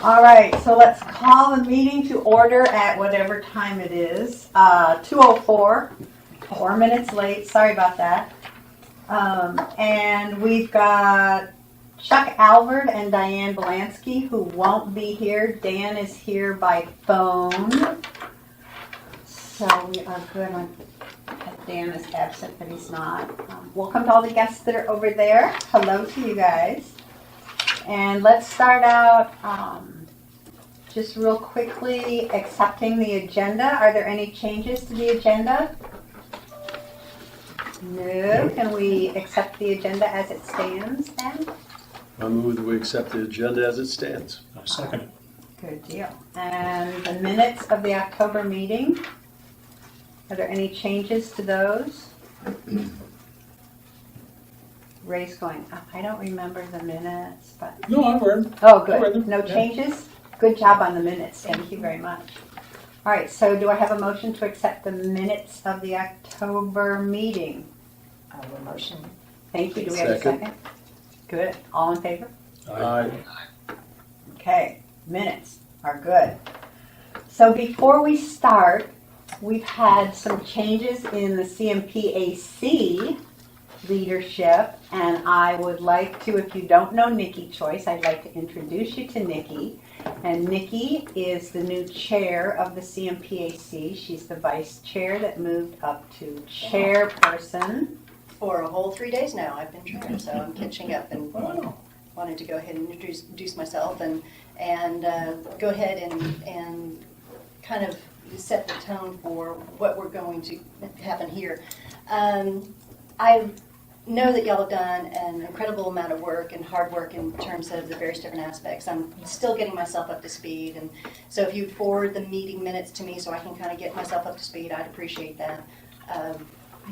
All right, so let's call the meeting to order at whatever time it is. 2:04, 4 minutes late. Sorry about that. And we've got Chuck Aylward and Diane Belansky who won't be here. Dan is here by phone. So we are good on Dan is absent, but he's not. Welcome to all the guests that are over there. Hello to you guys. And let's start out just real quickly accepting the agenda. Are there any changes to the agenda? No. Can we accept the agenda as it stands then? I move that we accept the agenda as it stands. I second it. Good deal. And the minutes of the October meeting, are there any changes to those? Ray's going, I don't remember the minutes, but. No, I've read. Oh, I read good. them. No Yeah. changes? Good job on the minutes. Thank you very much. All right, so do I have a motion to accept the minutes of the October meeting? I have a motion. Thank you. Do we have a Second. second? Good. All in favor? Aye. Okay, minutes are good. So before we start, we've had some changes in the CMPAC leadership, and I would like to, if you don't know Nikki Choyce, I'd like to introduce you to Nikki. And Nikki is the new chair of the CMPAC. She's the vice chair that moved up to chairperson. For a whole 3 days now, I've been trying, so I'm catching up and Wow. wanted to go ahead and introduce myself and go ahead and kind of set the tone for what we're going to happen here. I know that y'all have done an incredible amount of work and hard work in terms of the various different aspects. I'm still getting myself up to speed, and so if you forward the meeting minutes to me so I can kind of get myself up to speed, I'd appreciate that.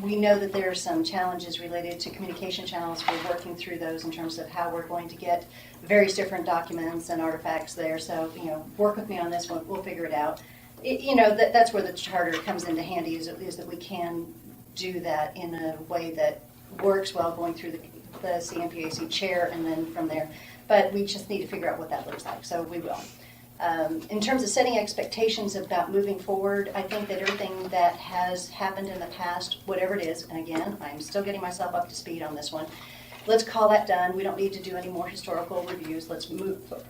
We know that there are some challenges related to communication channels. We're working through those in terms of how we're going to get various different documents and artifacts there. So, work with me on this one. We'll figure it out. That's where the charter comes into handy, is that we can do that in a way that works well going through the CMPAC chair and then from there. But we just need to figure out what that looks like, so we will. In terms of setting expectations about moving forward, I think that everything that has happened in the past, whatever it is, and again, I'm still getting myself up to speed on this one, let's call that done. We don't need to do any more historical reviews. Let's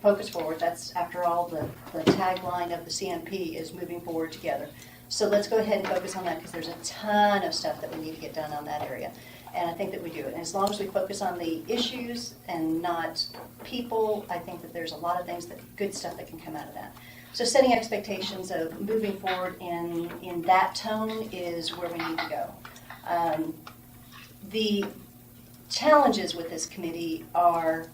focus forward. That's, after all, the tagline of the CMP is moving forward together. So let's go ahead and focus on that, because there's a ton of stuff that we need to get done on that area. And I think that we do it. And as long as we focus on the issues and not people, I think that there's a lot of things, good stuff that can come out of that. So setting expectations of moving forward in that tone is where we need to go. The challenges with this committee are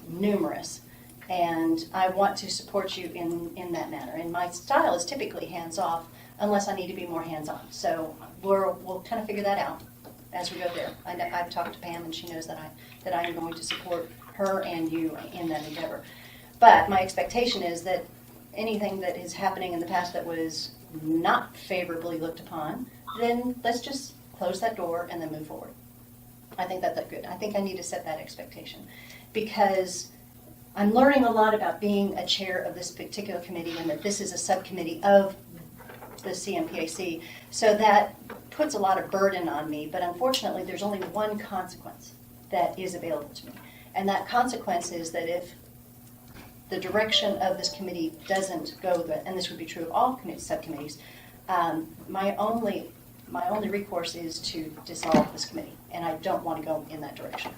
numerous, and I want to support you in that manner. And my style is typically hands-off, unless I need to be more hands-on. So we'll kind of figure that out as we go there. I've talked to Pam, and she knows that I am going to support her and you in that endeavor. But my expectation is that anything that is happening in the past that was not favorably looked upon, then let's just close that door and then move forward. I think that's good. I think I need to set that expectation, because I'm learning a lot about being a chair of this particular committee, and that this is a subcommittee of the CMPAC. So that puts a lot of burden on me, but unfortunately there's only one consequence that is available to me. And that consequence is that if the direction of this committee doesn't go, and this would be true of all subcommittees, my only recourse is to dissolve this committee, and I don't want to go in that direction.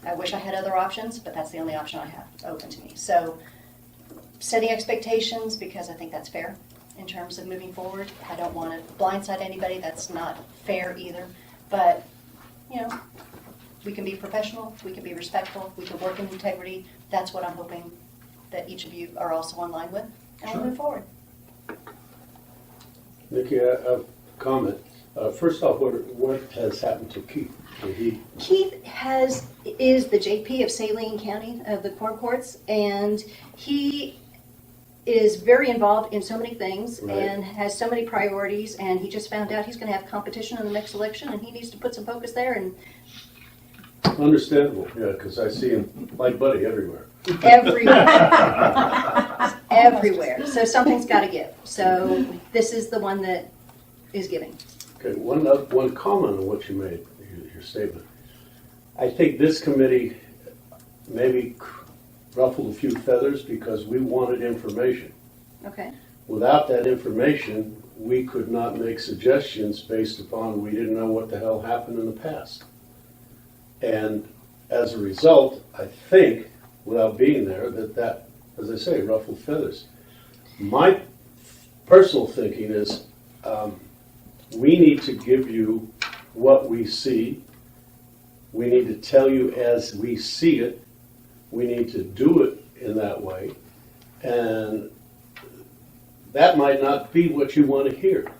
I wish I had other options, but that's the only option I have open to me. So setting expectations, because I think that's fair in terms of moving forward. I don't want to blindside anybody. That's not fair either. But, we can be professional, we can be respectful, we can work in integrity. That's what I'm hoping that each of you are also in line with, and we'll move forward. Nikki, a comment. First off, what has happened to Keith? Keith is the JP of Saline County, of the Corn Courts, and he is very involved in so many things, right, and has so many priorities, and he just found out he's going to have competition in the next election, and he needs to put some focus there. And Understandable, yeah, because I see him like Buddy everywhere. everywhere. Everywhere. So something's got to give. So this is the one that is giving. Okay, one comment on what you made, your statement. I think this committee maybe ruffled a few feathers because we wanted information. Okay. Without that information, we could not make suggestions based upon we didn't know what the hell happened in the past. And as a result, I think, without being there, that, as I say, ruffled feathers. My personal thinking is we need to give you what we see. We need to tell you as we see it. We need to do it in that way. And that might not be what you want to hear.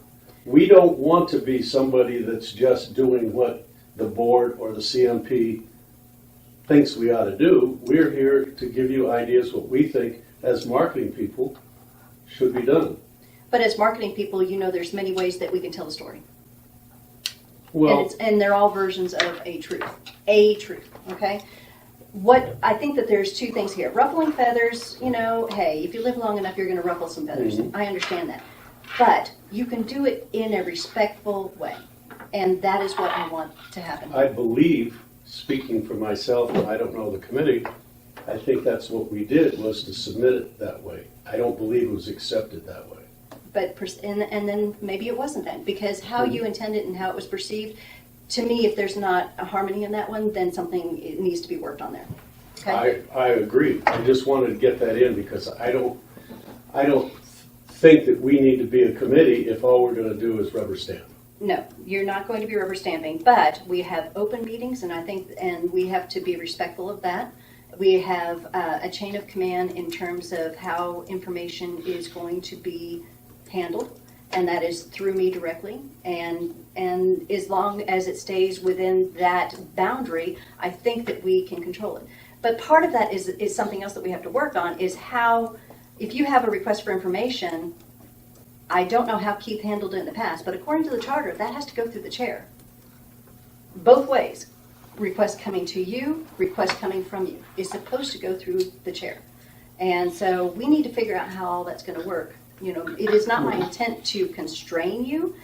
We don't want to be somebody that's just doing what the board or the CMP thinks we ought to do. We're here to give you ideas what we think as marketing people should be done. But as marketing people, you know there's many ways that we can tell the story. Well, And they're all versions of a truth. A truth, okay? What I think that there's two things here. Ruffling feathers, you know, hey, if you live long enough, you're going to ruffle some feathers. Mm-hmm. I understand that. But you can do it in a respectful way. And that is what I want to happen. I believe, speaking for myself, and I don't know the committee, I think that's what we did, was to submit it that way. I don't believe it was accepted that way. But and then maybe it wasn't then, because how you intended and how it was perceived, to me, if there's not a harmony in that one, then something it needs to be worked on there. Okay. I agree. I just wanted to get that in because I don't think that we need to be a committee if all we're going to do is rubber stamp. No, you're not going to be rubber stamping, but we have open meetings, and we have to be respectful of that. We have a chain of command in terms of how information is going to be handled, and that is through me directly. And as long as it stays within that boundary, I think that we can control it. But part of that is something else that we have to work on, is how, if you have a request for information, I don't know how Keith handled it in the past, but according to the charter, that has to go through the chair. Both ways. Request coming to you, request coming from you. Is supposed to go through the chair. And so we need to figure out how all that's going to work. You know, it is not my intent to constrain you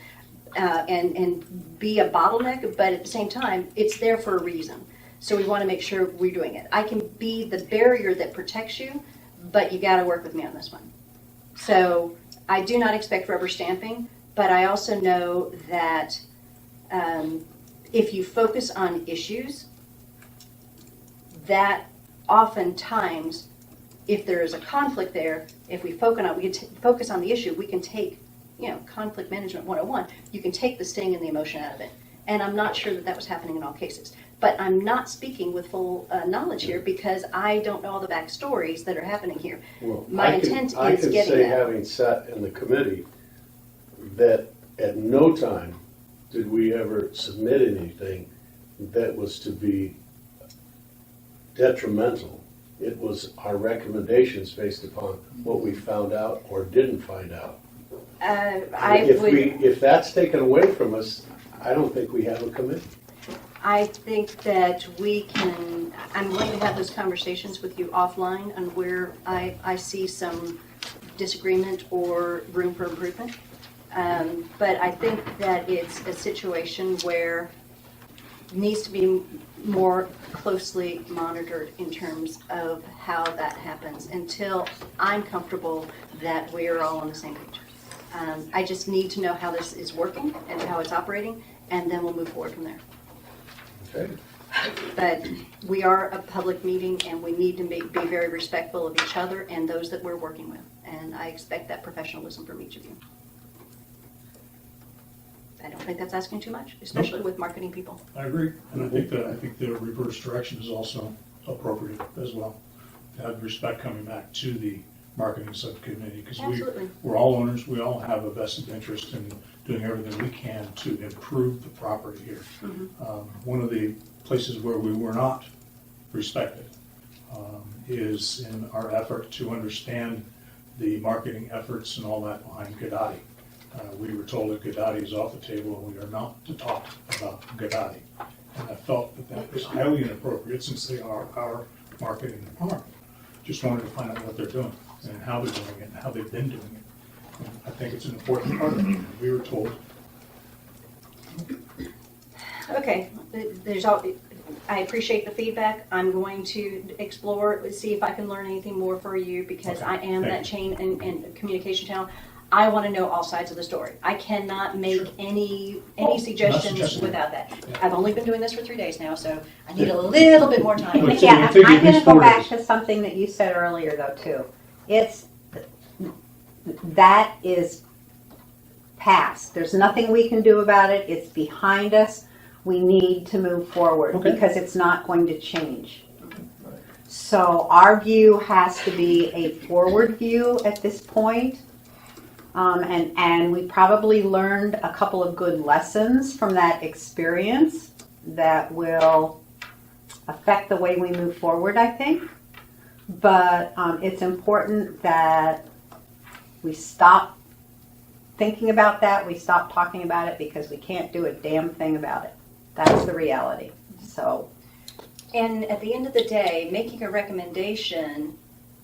and be a bottleneck, but at the same time, it's there for a reason. So we want to make sure we're doing it. I can be the barrier that protects you, but you got to work with me on this one. So I do not expect rubber stamping, but I also know that if you focus on issues, that oftentimes, if there is a conflict there, if we focus on the issue, we can take, conflict management 101, you can take the sting and the emotion out of it. And I'm not sure that was happening in all cases. But I'm not speaking with full knowledge here because I don't know all the backstories that are happening here. Well, My intent I is can getting say, that. having sat in the committee, that at no time did we ever submit anything that was to be detrimental. It was our recommendations based upon what we found out or didn't find out. If that's taken away from us, I don't think we have a committee. I think that I'm going to have those conversations with you offline on where I see some disagreement or room for improvement. But I think that it's a situation where it needs to be more closely monitored in terms of how that happens until I'm comfortable that we're all on the same page. I just need to know how this is working and how it's operating, and then we'll move forward from there. Okay. But we are a public meeting, and we need to be very respectful of each other and those that we're working with. And I expect that professionalism from each of you. I don't think that's asking too much, especially with marketing people. I agree, and I think the reverse direction is also appropriate as well. To have respect coming back to the marketing subcommittee, because we're all owners, we all have a vested interest in doing everything we can to improve the property here. Mm-hmm. One of the places where we were not respected is in our effort to understand the marketing efforts and all that behind Gadati. We were told that Gadati is off the table and we are not to talk about Gadati. And I felt that was highly inappropriate since they are our marketing department. just wanted to find out what they're doing and how they're doing it and how they've been doing it. And I think it's an important part of it. We were told. Okay, I appreciate the feedback. I'm going to explore, see if I can learn anything more for you, because I am that chain and communication channel. I want to know all sides of the story. I cannot make any suggestions without that. Yeah. I've only been doing this for 3 days now, so I need a little bit more time. But Yeah, it'll take you I'm at gonna least go 4 back days. to something that you said earlier though too. That is past. There's nothing we can do about it. It's behind us. We need to move forward Okay. because it's not going to change. So our view has to be a forward view at this point. And we probably learned a couple of good lessons from that experience that will affect the way we move forward, I think. But it's important that we stop thinking about that, we stop talking about it, because we can't do a damn thing about it. That's the reality. So, And at the end of the day, making a recommendation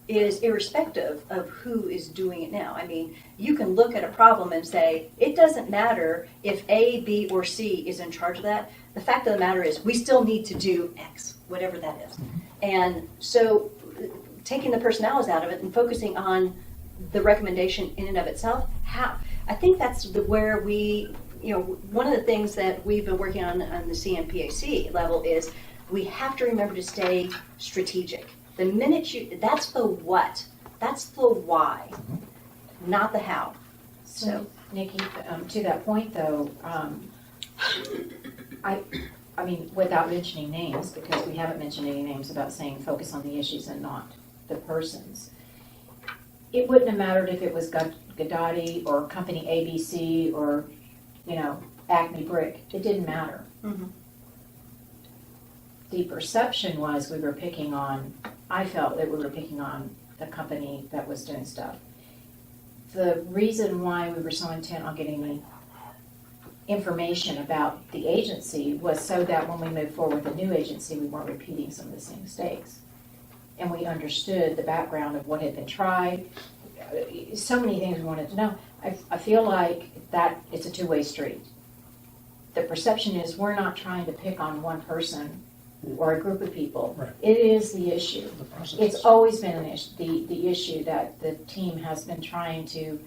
is irrespective of who is doing it now. I mean, you can look at a problem and say, it doesn't matter if A, B, or C is in charge of that. The fact of the matter is, we still need to do X, whatever that is. And so, taking the personalities out of it and focusing on the recommendation in and of itself, how? I think that's where we, one of the things that we've been working on the CMPAC level is we have to remember to stay strategic. The minute that's the what, that's the why, not the how. So, Nikki, to that point though, I mean, without mentioning names, because we haven't mentioned any names, about saying focus on the issues and not the persons. It wouldn't have mattered if it was Gadati or Company ABC or, Acme Brick. It didn't matter. mhm. The perception was I felt that we were picking on the company that was doing stuff. The reason why we were so intent on getting the information about the agency was so that when we moved forward with the new agency, we weren't repeating some of the same mistakes. And we understood the background of what had been tried. So many things we wanted to know. I feel like that it's a two-way street. The perception is we're not trying to pick on one person or a group of people. Right. It is the issue. The process. It's always been an issue, the issue that the team has been trying to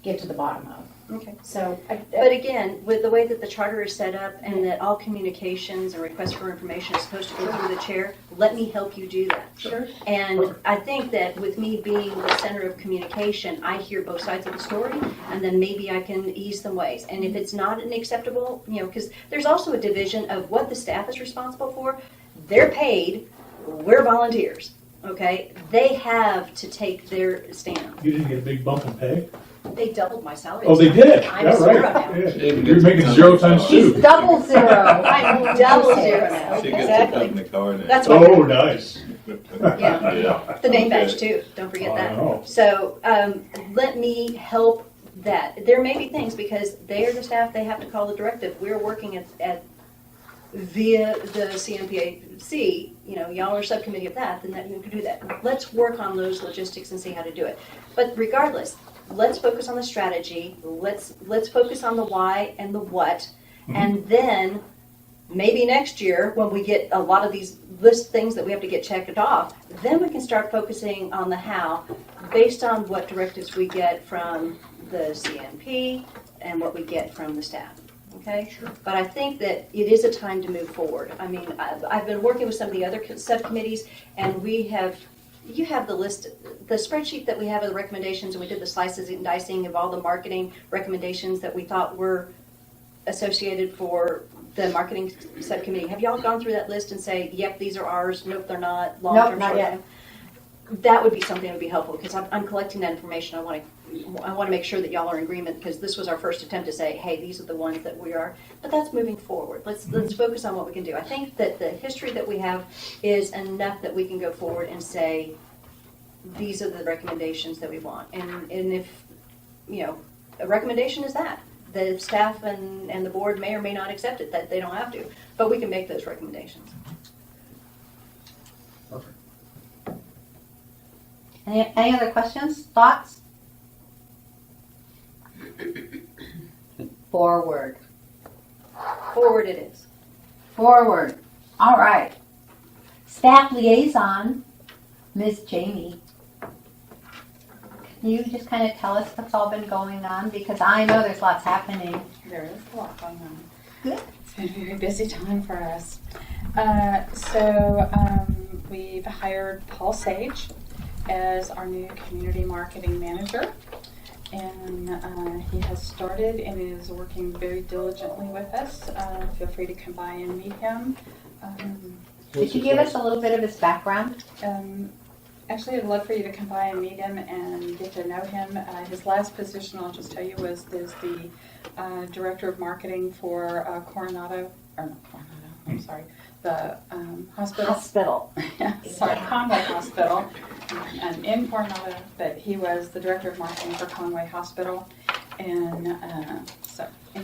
get to the bottom of. Okay. So, But again, with the way that the charter is set up and that all communications and requests for information is supposed to go through the chair, let me help you do that. Sure. And I think that with me being the center of communication, I hear both sides of the story, and then maybe I can ease some ways. And if it's not an acceptable, because there's also a division of what the staff is responsible for. They're paid, we're volunteers, okay? They have to take their stand. You didn't get a big bump in pay? They doubled my salary. Oh, they did? I'm Yeah, zero right. now. Yeah. You're making 0 times 2. she's double zero. I'm double zero now. She gets Exactly. to come in the car now. That's what. Oh, nice. Yeah. Yeah. The name badge too, don't forget I know. that. So, let me help that. There may be things, because they are the staff, they have to call the directive. We're working at via the CMPAC, y'all are subcommittee of that, then that you can do that. Let's work on those logistics and see how to do it. But regardless, let's focus on the strategy, let's focus on the why and the what, and then maybe next year, when we get a lot of these list things that we have to get checked off, then we can start focusing on the how, based on what directives we get from the CNP and what we get from the staff. Okay? Sure. But I think that it is a time to move forward. I mean, I've been working with some of the other subcommittees, and you have the list, the spreadsheet that we have of the recommendations, and we did the slices and dicing of all the marketing recommendations that we thought were associated for the marketing subcommittee. Have y'all gone through that list and say, yep, these are ours, nope, they're not, long-term, not yet. short-term? That would be something that would be helpful, because I'm collecting that information. I want to make sure that y'all are in agreement, because this was our first attempt to say, hey, these are the ones that we are. But that's moving forward. Let's focus on what we can do. I think that the history that we have is enough that we can go forward and say, these are the recommendations that we want. And if, a recommendation is that. The staff and the board may or may not accept it, that they don't have to. But we can make those recommendations. Perfect. Any other questions, thoughts? Forward. Forward it is. Forward. All right. Staff liaison, Ms. Jamie. Can you just kind of tell us what's all been going on? Because I know there's lots happening. There is a lot going on. Good. It's been a very busy time for us. We've hired Paul Sage as our new community marketing manager. And he has started and is working very diligently with us. Feel free to come by and meet him. Could you give us a little bit of his background? Actually, I'd love for you to come by and meet him and get to know him. His last position, I'll just tell you, is the director of marketing for Coronado, or not Coronado, I'm sorry, the hospital. Sorry, Conway Hospital, in Coronado, but he was the director of marketing for Conway Hospital, and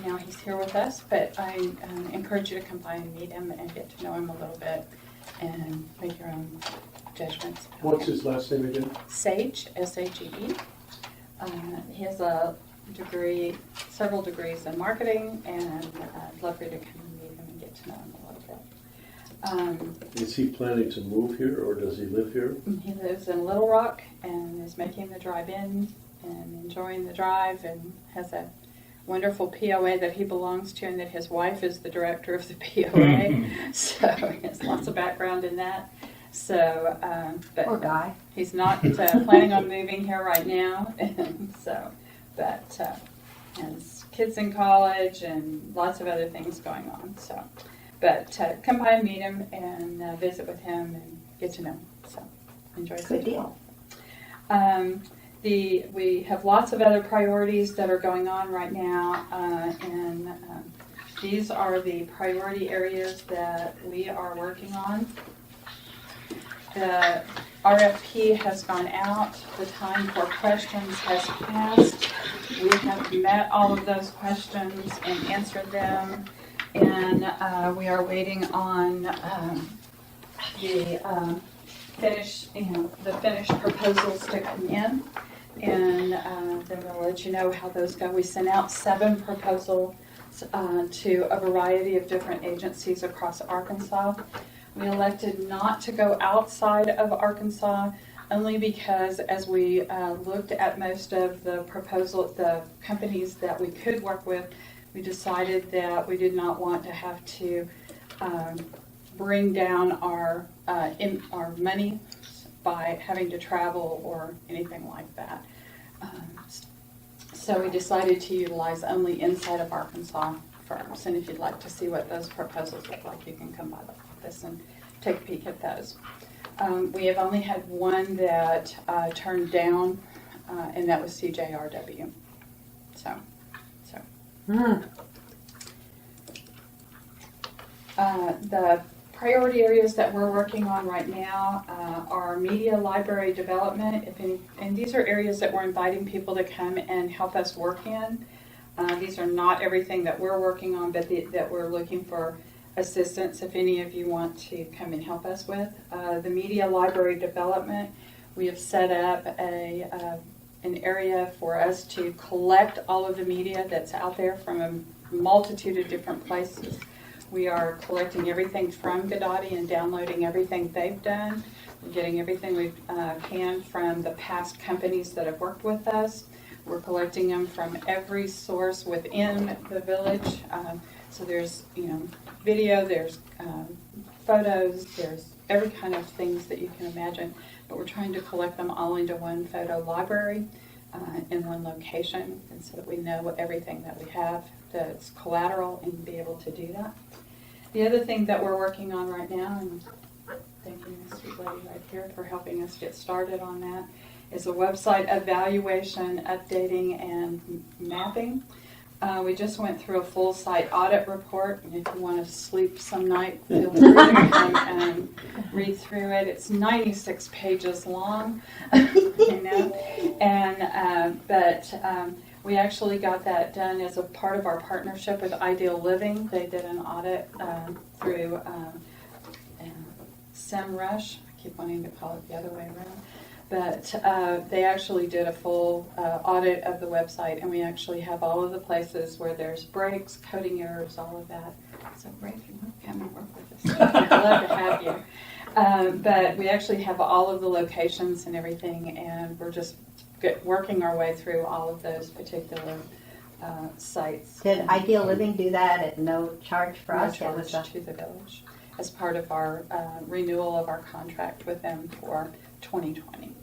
now he's here with us. But I encourage you to come by and meet him and get to know him a little bit, and make your own judgments. What's his last name again? Sage, S-A-G-E. He has a degree, several degrees in marketing, and I'd love for you to come and meet him and get to know him a little bit. Is he planning to move here, or does he live here? He lives in Little Rock and is making the drive in and enjoying the drive, and has a wonderful POA that he belongs to, and that his wife is the director of the POA. So he has lots of background in that. So, but Poor guy. he's not planning on moving here right now, and so, but has kids in college and lots of other things going on. So, but come by and meet him and visit with him and get to know him. So, enjoy. Good deal. We have lots of other priorities that are going on right now, and these are the priority areas that we are working on. The RFP has gone out. The time for questions has passed. We have met all of those questions and answered them, and we are waiting on the finished proposals to come in, and then we'll let you know how those go. We sent out 7 proposals to a variety of different agencies across Arkansas. We elected not to go outside of Arkansas only because as we looked at most of the companies that we could work with, we decided that we did not want to have to bring down our money by having to travel or anything like that. So we decided to utilize only inside of Arkansas firms. And if you'd like to see what those proposals look like, you can come by the office and take a peek at those. We have only had one that turned down, and that was CJRW. The priority areas that we're working on right now are media library development. And these are areas that we're inviting people to come and help us work in. These are not everything that we're working on, but that we're looking for assistance if any of you want to come and help us with. The media library development, we have set up an area for us to collect all of the media that's out there from a multitude of different places. We are collecting everything from Godati and downloading everything they've done. We're getting everything we can from the past companies that have worked with us. We're collecting them from every source within the village. So there's, video, there's photos, there's every kind of things that you can imagine. But we're trying to collect them all into one photo library in one location, and so that we know everything that we have that's collateral and be able to do that. The other thing that we're working on right now, and thanking this sweet lady right here for helping us get started on that, is a website evaluation, updating, and mapping. We just went through a full site audit report, and if you want to sleep some night, feel free to come and read through it. It's 96 pages long, but we actually got that done as a part of our partnership with Ideal Living. They did an audit through SEMrush. I keep wanting to call it the other way around. But they actually did a full audit of the website, and we actually have all of the places where there's breaks, coding errors, all of that. So, Ray, if you want to come and work with us, I'd love to have you. But we actually have all of the locations and everything, and we're just working our way through all of those particular sites. Did Ideal Living do that at no charge for No us? It charge was to the village as part of our renewal of our contract with them for 2020.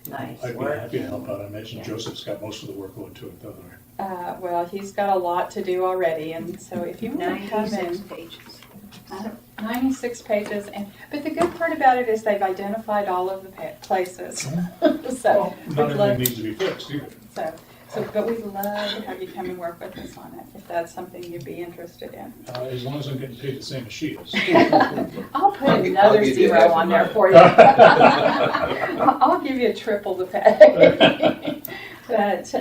nice I'd be work. happy to help out. I imagine Yeah. Joseph's got most of the workload to it, doesn't he? Well, he's got a lot to do already, and so if you want to come 96 in, pages. 96 pages, but the good part about it is they've identified all of the places. So, Well, we'd not love, everything needs to be fixed either. but we'd love to have you come and work with us on it, if that's something you'd be interested in. As long as I'm getting paid the same as she is. I'll put I'll another give you zero half on of there mine. for you. I'll give you triple the pay. But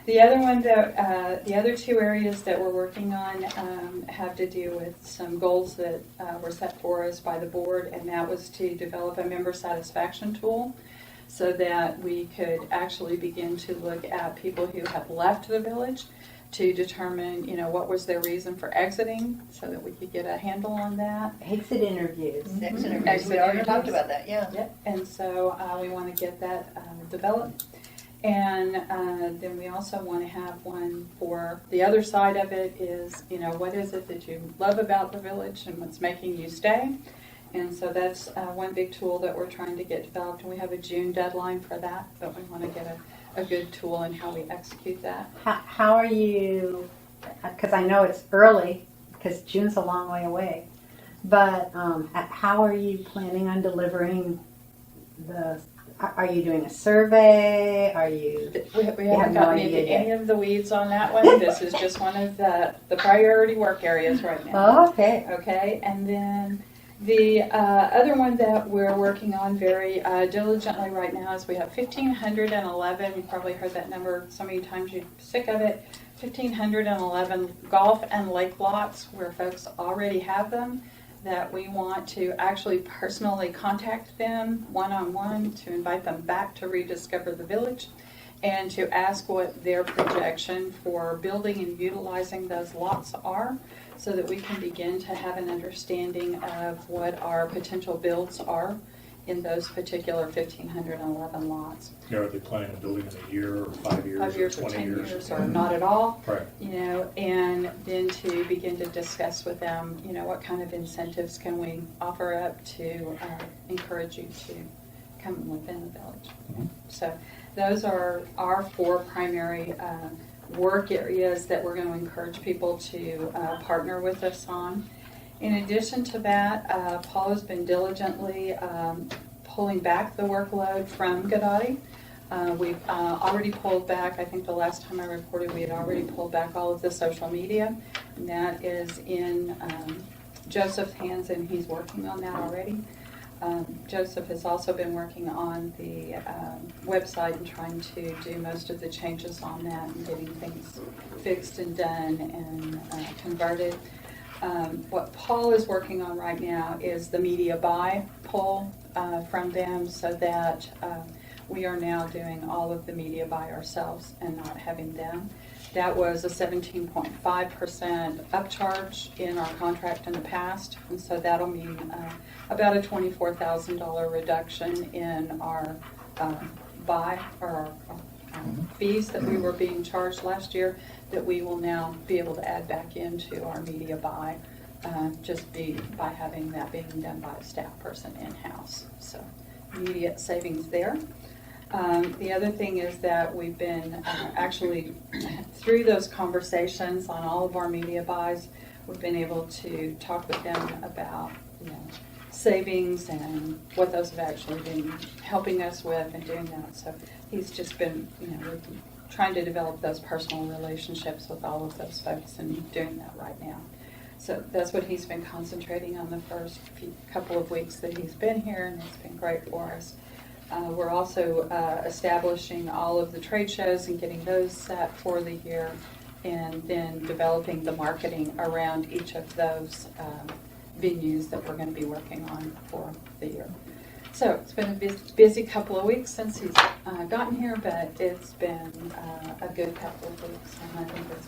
the other one that, the other two areas that we're working on have to do with some goals that were set for us by the board, and that was to develop a member satisfaction tool so that we could actually begin to look at people who have left the village to determine, what was their reason for exiting, so that we could get a handle on that. Exit interviews. Exit interviews. Exit We already talked interviews. about that, yeah. Yep, and so we want to get that developed. And then we also want to have one for the other side of it is, what is it that you love about the village and what's making you stay? And so that's one big tool that we're trying to get developed, and we have a June deadline for that, but we want to get a good tool in how we execute that. How are you, because I know it's early, because June's a long way away, but how are you planning on delivering are you doing a survey? Are you? We have haven't no gotten idea into yet. any of the weeds on that one. This is just one of the priority work areas right now. Oh, okay. Okay, and then the other one that we're working on very diligently right now is we have 1,511, you probably heard that number so many times you're sick of it, 1,511 golf and lake lots where folks already have them, that we want to actually personally contact them one-on-one to invite them back to rediscover the village and to ask what their projection for building and utilizing those lots are, so that we can begin to have an understanding of what our potential builds are in those particular 1,511 lots. Are they planning on building in a year or 5 years? 5 years or 20 10 years? years or not at all. Right. And then to begin to discuss with them, what kind of incentives can we offer up to encourage you to come within the village. Mhm. So those are our four primary work areas that we're going to encourage people to partner with us on. In addition to that, Paul has been diligently pulling back the workload from Gadati. We've already pulled back, I think the last time I reported, we had already pulled back all of the social media. And that is in Joseph's hands, and he's working on that already. Joseph has also been working on the website and trying to do most of the changes on that and getting things fixed and done and converted. What Paul is working on right now is the media buy pull from them, so that we are now doing all of the media by ourselves and not having them. That was a 17.5% upcharge in our contract in the past, and so that'll mean about a $24,000 reduction in our buy or our fees that we were being charged last year, that we will now be able to add back into our media buy, by having that being done by a staff person in-house. So immediate savings there. The other thing is that we've been actually, through those conversations on all of our media buys, we've been able to talk with them about savings and what those have actually been helping us with and doing that. So he's just been, we're trying to develop those personal relationships with all of those folks and doing that right now. So that's what he's been concentrating on the first couple of weeks that he's been here, and it's been great for us. We're also establishing all of the trade shows and getting those set for the year, and then developing the marketing around each of those venues that we're going to be working on for the year. So it's been a busy couple of weeks since he's gotten here, but it's been a good couple of weeks, and I think it's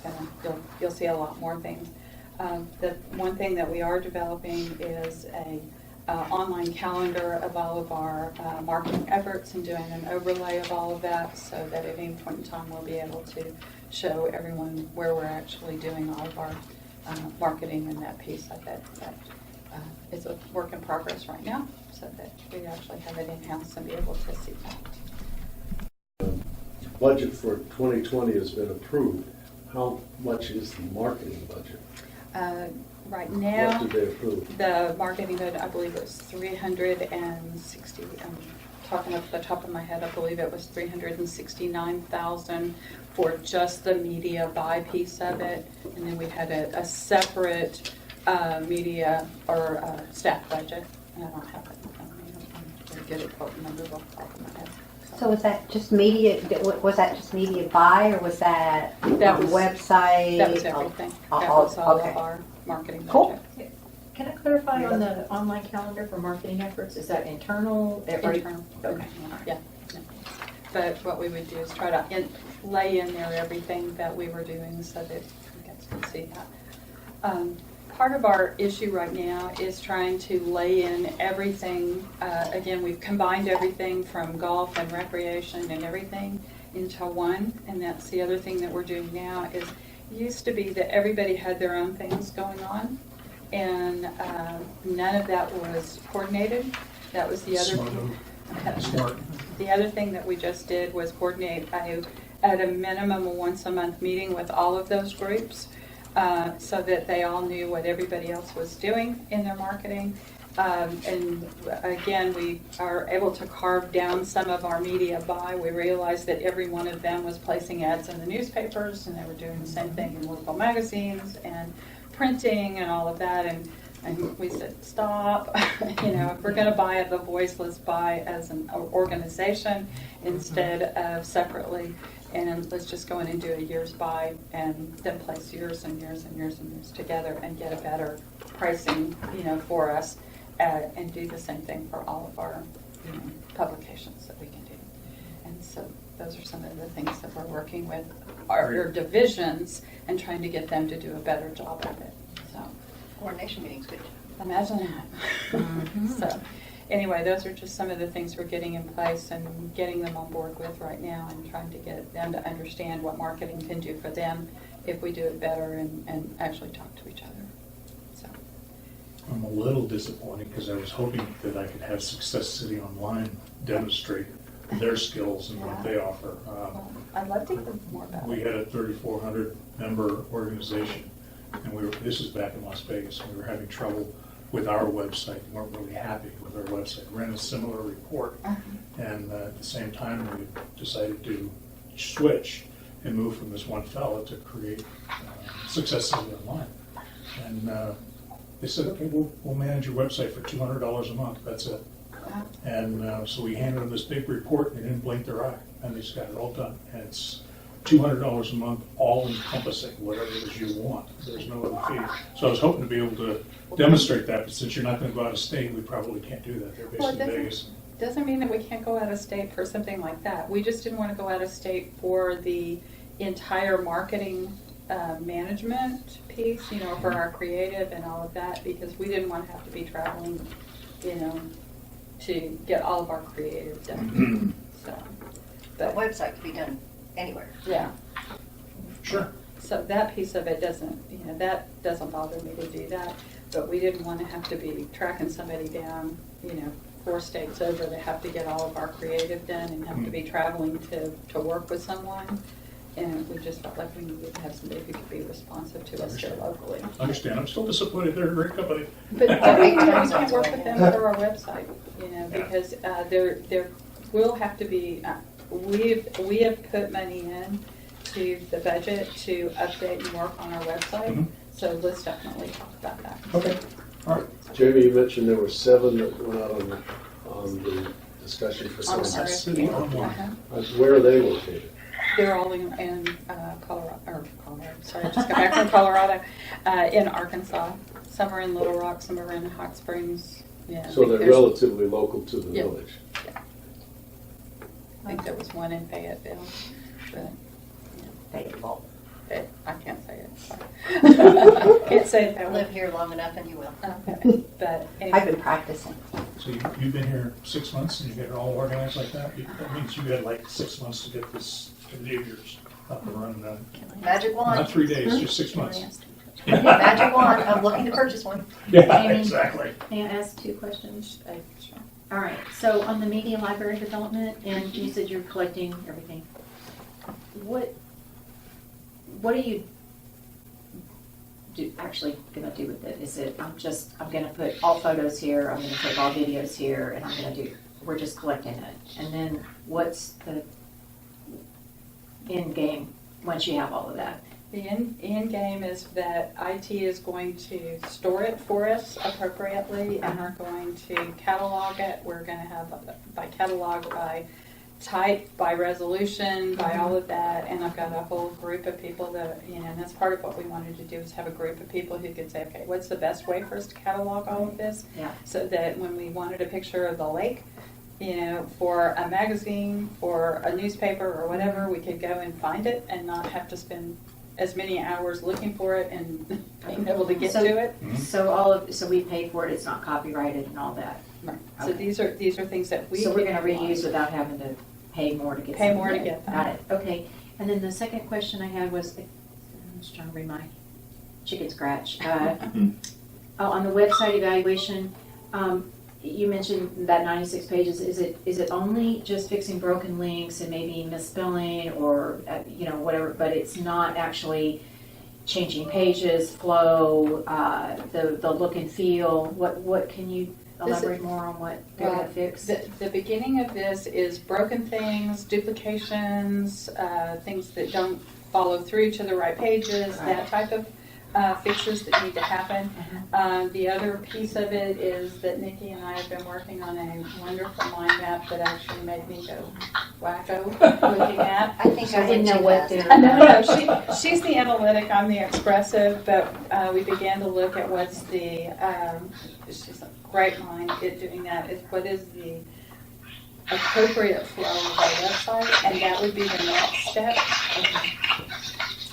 you'll see a lot more things. The one thing that we are developing is a online calendar of all of our marketing efforts and doing an overlay of all of that, so that at any point in time we'll be able to show everyone where we're actually doing all of our marketing and that piece of it. That is a work in progress right now, so that we actually have it in-house and be able to see that. Budget for 2020 has been approved. How much is the marketing budget? Right now, What did they approve? the marketing budget, I believe it was 360, I'm talking off the top of my head, I believe it was 369,000 for just the media buy piece of it. And then we had a separate media or staff budget. And I don't have it in front of me. I'm very good at quoting numbers off the top of my head. So was that just media, was that just media buy, or was that That was- website? That was everything. That Oh, was all okay. of our marketing Cool. budget. Can I clarify on the online calendar for marketing efforts? Is that internal? Internal. Okay. Yeah. Yeah. But what we would do is try to lay in there everything that we were doing so that you guys can see that. Part of our issue right now is trying to lay in everything. Again, we've combined everything from golf and recreation and everything into one. And that's the other thing that we're doing now is, it used to be that everybody had their own things going on. And none of that was coordinated. That was the other Smart thing. move. Smart. The other thing that we just did was coordinate at a minimum a once a month meeting with all of those groups, so that they all knew what everybody else was doing in their marketing. And again, we are able to carve down some of our media buy. We realized that every one of them was placing ads in the newspapers, and they were doing the same thing in local magazines and printing and all of that. And we said, stop. If we're going to buy it, the voiceless buy as an organization instead of separately. And let's just go in and do a year's buy and then place years and years and years and years together and get a better pricing, for us, and do the same thing for all of our publications that we can do. And so those are some of the things that we're working with our divisions and trying to get them to do a better job of it. So Coordination meeting's good. imagine that. So anyway, those are just some of the things we're getting in place and getting them on board with right now, and trying to get them to understand what marketing can do for them if we do it better and actually talk to each other. So I'm a little disappointed because I was hoping that I could have Success City Online demonstrate their skills and what they offer. I'd love to hear more about We it. had a 3,400 member organization, and this is back in Las Vegas, and we were having trouble with our website. We weren't really happy with our website. We ran a similar report, and at the same time, we decided to switch and move from this one fellow to create Success City Online. And they said, okay, we'll manage your website for $200 a month. That's it. And so we handed them this big report, and they didn't blink their eye, and they just got it all done. And it's $200 a month, all encompassing, whatever it is you want. There's no other fee. So I was hoping to be able to demonstrate that, but since you're not going to go out of state, we probably can't do that. They're based in Vegas. Doesn't mean that we can't go out of state for something like that. We just didn't want to go out of state for the entire marketing management piece, for our creative and all of that, because we didn't want to have to be traveling, to get all of our creative done. So, The website can be done anywhere. yeah. Sure. So that piece of it doesn't, that doesn't bother me to do that, but we didn't want to have to be tracking somebody down, 4 states over to have to get all of our creative done and have to be traveling to work with someone. And we just felt like we needed to have somebody who could be responsive to us here locally. I understand. I'm still disappointed. They're a great company. But we can't work with them through our website, because there will have to be, we have put money in to the budget to update and work on our website. So let's definitely talk about that. Okay. All right. Jamie, you mentioned there were 7 that went out on the discussion for On some. our- City Online. Where are they located? They're all in Colorado, sorry, I just got back from Colorado, in Arkansas. Some are in Little Rock, some are in Hot Springs, Yeah, So they're relatively local to the Yeah. village. I think there was one in Fayetteville, but I can't say it. Sorry. Can't say it that way. Live here long enough and you will. Okay, but I've anyway, been practicing. So you've been here 6 months and you get it all organized like that? That means you had like 6 months to get this committee of yours up and running. Magic wand. Not 3 days, just 6 months. Magic wand. I'm looking to purchase one. Yeah, Amy? exactly. May I ask 2 questions? sure. All right, so on the media library development, and you said you're collecting everything. What are you actually gonna do with it? Is it, I'm gonna put all photos here, I'm gonna put all videos here, and we're just collecting it? And then what's the end game once you have all of that? The end game is that IT is going to store it for us appropriately, and we're going to catalog it. We're going to have by catalog, by type, by resolution, by all of that. And I've got a whole group of people that, and that's part of what we wanted to do, is have a group of people who could say, okay, what's the best way for us to catalog all of this? Yeah. So that when we wanted a picture of the lake, for a magazine, for a newspaper or whatever, we could go and find it and not have to spend as many hours looking for it and being able to get to it. So we pay for it, it's not copyrighted and all that. Right. So Okay. these are things that we So we're can gonna reuse without having to pay more to get Pay something. more to get that. Got it, okay. And then the second question I had was, I'm just trying to read my chicken scratch. On the website evaluation, you mentioned that 96 pages. Is it only just fixing broken links and maybe misspelling or whatever, but it's not actually changing pages, flow, the look and feel? What can you elaborate more on what they're going to fix? The beginning of this is broken things, duplications, things that don't follow through to the right pages, that type of fixes that need to happen. The other piece of it is that Nikki and I have been working on a wonderful mind map that actually made me go wacko looking at. I think I didn't know what they're. No, she's the analytic, I'm the expressive, but we began to look at what's the, she's a great mind at doing that, is what is the appropriate flow of our website, and that would be the next step.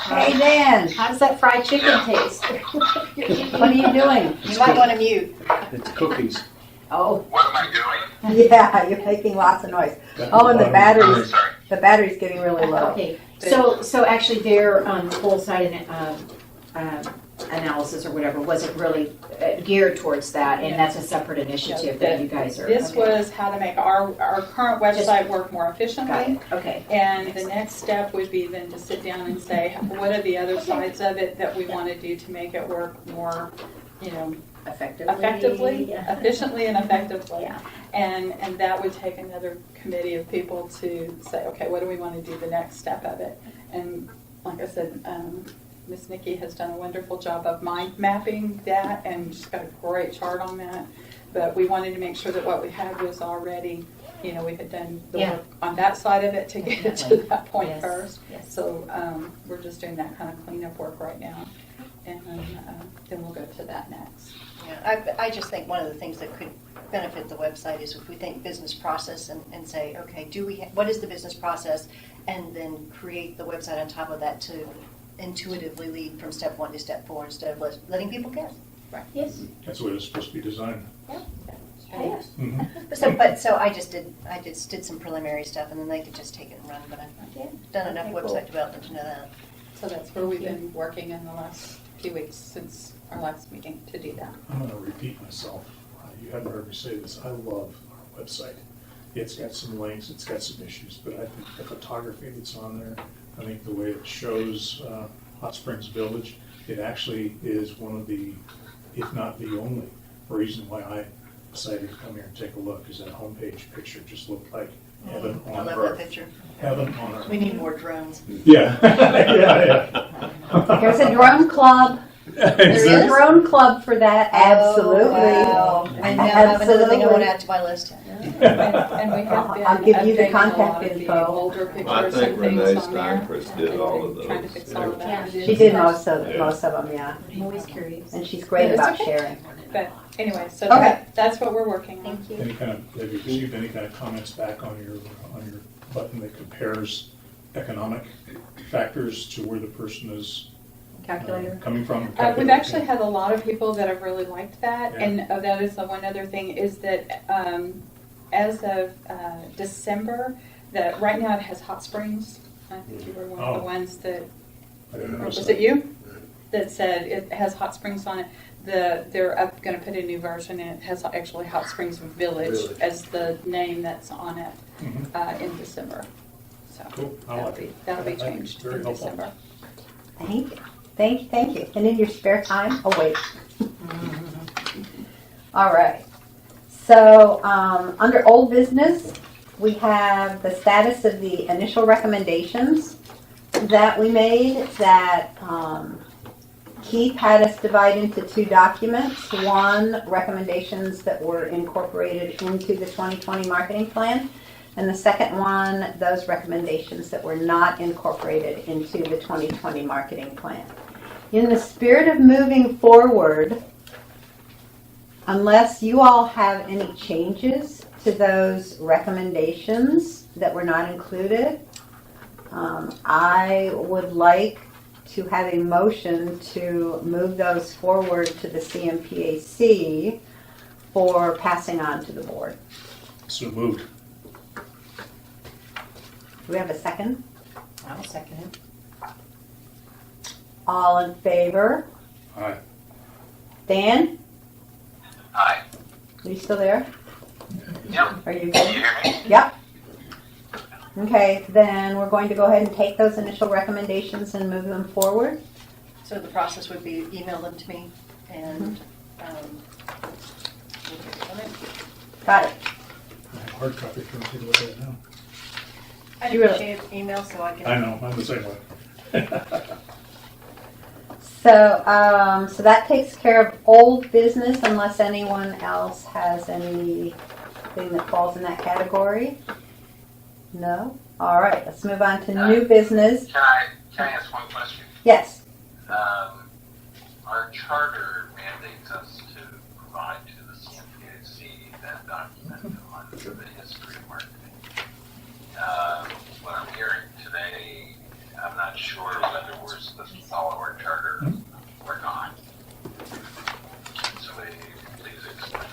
Hey, Dan, How does that fried chicken taste? what are you doing? You might want to mute. It's cookies. Oh, What am I doing? Yeah, you're making lots of noise. Oh, and the battery's getting really low. okay. So actually their full site analysis or whatever wasn't really geared towards that, and that's a separate initiative that you guys are. This okay. was how to make our current website work more Got efficiently. it, okay. And the next step would be then to sit down and say, what are the other sides of it that we want to do to make it work more, effectively, Yeah. efficiently and effectively. Yeah. And that would take another committee of people to say, okay, what do we want to do the next step of it? And like I said, Miss Nikki has done a wonderful job of mind mapping that, and she's got a great chart on that. But we wanted to make sure that what we had was already, we had done the work on that side of it to get it to that point Yes. first. Yes. So we're just doing that kind of cleanup work right now. And then we'll go to that next. Yeah, I just think one of the things that could benefit the website is if we think business process and say, okay, what is the business process? And then create the website on top of that to intuitively lead from step 1 to step 4 instead of letting people guess. Yes. That's the way it's supposed to be designed. Yes. Mhm. So I just did some preliminary stuff, and then they could just take it and run. But I've done enough website development to know that. So that's where we've been working in the last few weeks since our last meeting to do that. I'm going to repeat myself. You haven't heard me say this. I love our website. It's got some links, it's got some issues, but I think the photography that's on there, I think the way it shows Hot Springs Village, it actually is one of the, if not the only, reason why I decided to come here and take a look, is that homepage picture just looked like heaven I on love earth. that picture. Heaven on earth. We need more drones. Yeah. Yeah. There's a drone club. There's a drone club for that, absolutely. Oh, wow. I now have another thing I want to add to my list. And we have been I'll give you the updating a contact lot of the info. older pictures I think and things Renee on there. Steinquist did all of those. Trying to fix all of that. She did most of them, yeah. I'm always curious. And she's great Yeah, it's about okay. sharing. But anyway, so Okay. that's what we're working on. Thank you. Have you received any kind of comments back on your button that compares economic factors to where the person is Calculator. coming from? We've actually had a lot of people that have really liked that, Yeah. and that is the one other thing is that as of December, that right now it has hot springs. I think you were one of the ones that, I didn't or notice was that. it you? That said it has hot springs on it. They're going to put a new version, and it has actually Hot Springs Village as the name that's on it Mhm. in December. So Cool. I that'll like be it. that'll be That's changed very in helpful. December. Thank you. Thank you, thank you. And in your spare time, oh wait. All right. So, under old business, we have the status of the initial recommendations that we made that Keith had us divide into two documents. One, recommendations that were incorporated into the 2020 marketing plan. And the second one, those recommendations that were not incorporated into the 2020 marketing plan. In the spirit of moving forward, unless you all have any changes to those recommendations that were not included, I would like to have a motion to move those forward to the CMPAC for passing on to the board. So moved. Do we have a second? I'll second it. All in favor? Aye. Dan? Hi. Are you still there? Yep. Are you Can good? you hear me? Yep. Okay, then we're going to go ahead and take those initial recommendations and move them forward. So the process would be email them to me and we'll get on it. Got it. I have a hard copy if you want to take a look at it now. I You really- appreciate email so I can. I know, I'm the same way. So that takes care of old business unless anyone else has anything that falls in that category. No? All right, let's move on to new business. Can I ask one question? Yes. Our charter mandates us to provide to the CMPAC that document on the history of marketing. What I'm hearing today, I'm not sure whether we're supposed to follow our charter or not. Somebody please explain.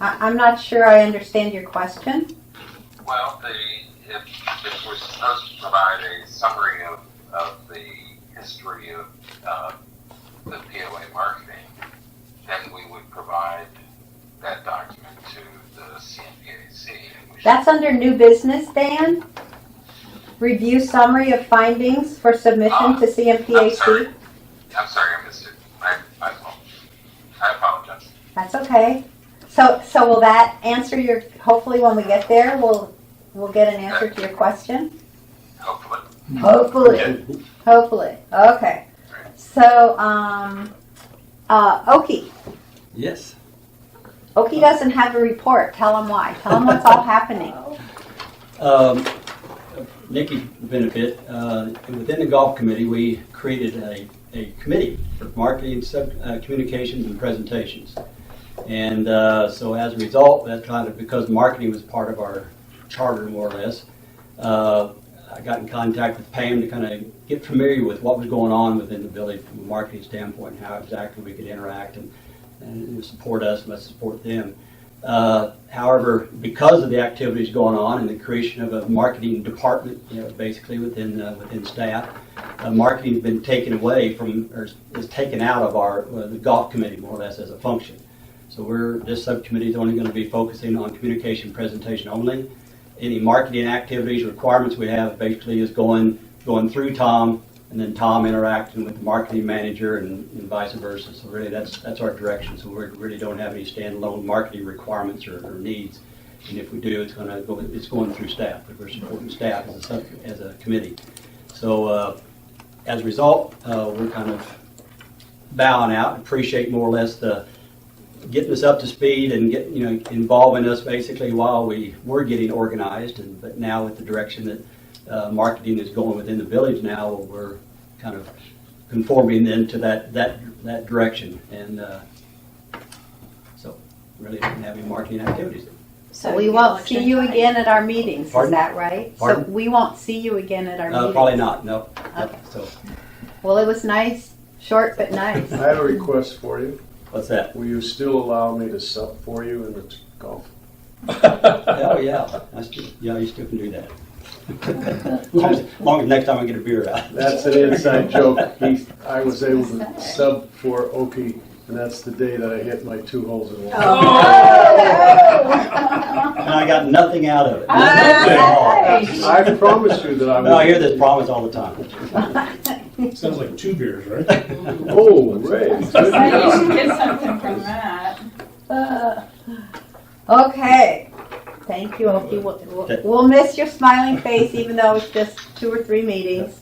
I'm not sure I understand your question. Well, if we're supposed to provide a summary of the history of the POA marketing, then we would provide that document to the CMPAC. And we should- That's under new business, Dan. Review summary of findings for submission to I'm CMPAC. sorry, I missed it. My fault. I apologize. That's okay. So will that answer your, hopefully when we get there, we'll get an answer to your question? Hopefully. Hopefully. Okay. So, Okey. Yes. Okey doesn't have a report. Tell him why. Tell him what's all happening. Nikki benefit. Within the golf committee, we created a committee for marketing, communications, and presentations. And so as a result, that kind of, because marketing was part of our charter more or less, I got in contact with Pam to kind of get familiar with what was going on within the village from a marketing standpoint and how exactly we could interact and support us and let's support them. However, because of the activities going on and the creation of a marketing department, basically within staff, marketing has been taken away from, or is taken out of the golf committee more or less as a function. So this subcommittee is only going to be focusing on communication presentation only. Any marketing activities, requirements we have basically is going through Tom, and then Tom interacting with the marketing manager and vice versa. So really that's our direction. So we really don't have any standalone marketing requirements or needs. And if we do, it's going through staff, but we're supporting staff as a committee. So as a result, we're kind of bowing out. Appreciate more or less getting us up to speed and involving us basically while we were getting organized. But now with the direction that marketing is going within the village now, we're kind of conforming then to that direction. And really didn't have any marketing activities. So we won't see you again at our meetings, is Pardon? that right? So Pardon? we won't see you again at our meetings? Probably not, no. Okay. So, Well, it was nice, short but nice. I have a request for you. what's that? Will you still allow me to sub for you in the golf? Oh, yeah, yeah, you still can do that. As long as next time I get a beer out. That's an inside joke. I was able to sub for Okey, and that's the day that I hit my 2 holes in one. And I got nothing out of it. Nothing at all. I promise you that I No, I hear will. this promise all the time. Sounds like 2 beers, right? Oh, Ray. Good So you job. should get something from that. Okay, thank you, Okey. We'll miss your smiling face even though it's just 2 or 3 meetings.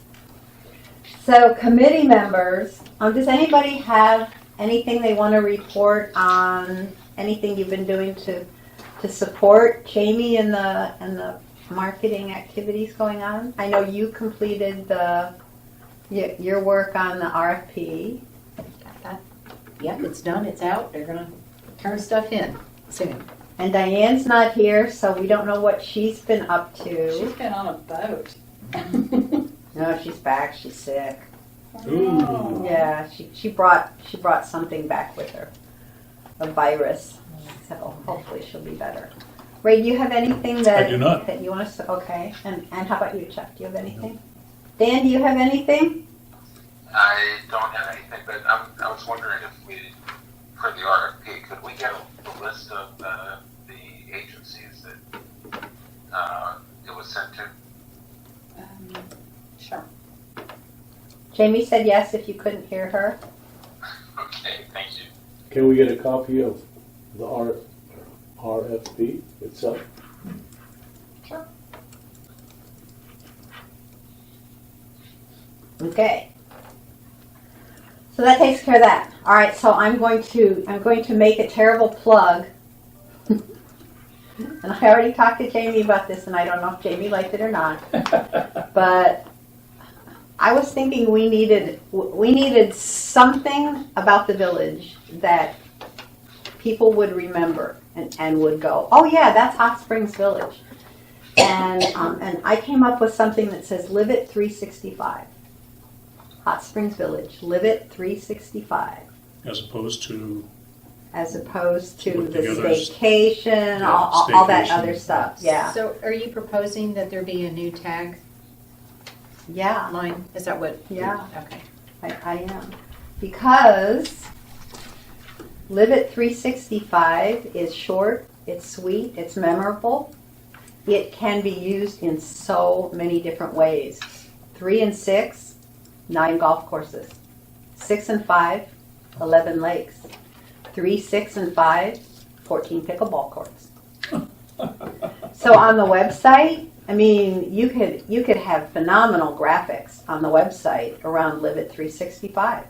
So committee members, does anybody have anything they want to report on, anything you've been doing to support Jamie in the marketing activities going on? I know you completed your work on the RFP. Yep, it's done, it's out, they're gonna turn stuff in soon. And Diane's not here, so we don't know what she's been up to. She's been on a boat. No, she's back. She's sick. Ooh. Yeah, she brought something back with her, a virus. So hopefully she'll be better. Ray, do you have anything that I do not. that you want to? Okay, and how about you, Chuck? Do you have anything? Dan, do you have anything? I don't have anything, but I was wondering if we, for the RFP, could we get a list of the agencies that it was sent to? Sure. Jamie said yes if you couldn't hear her. Okay, thank you. Can we get a copy of the RFP itself? Okay. So that takes care of that. All right. So I'm going to make a terrible plug. And I already talked to Jamie about this, and I don't know if Jamie liked it or not. But I was thinking we needed something about the village that people would remember and would go, oh yeah, that's Hot Springs Village. And I came up with something that says Live It 365. Hot Springs Village, Live It 365. As opposed to, Put the together, staycation, yeah, all that staycation. other stuff. Yeah. So are you proposing that there be a new tag Yeah. line? Is that what? Yeah. Okay. I am. Because Live It 365 is short, it's sweet, it's memorable. It can be used in so many different ways. 3 and 6, 9 golf courses. 6 and 5, 11 lakes. 3, 6, and 5, 14 pickleball courts. So on the website, I mean, you could have phenomenal graphics on the website around Live It 365.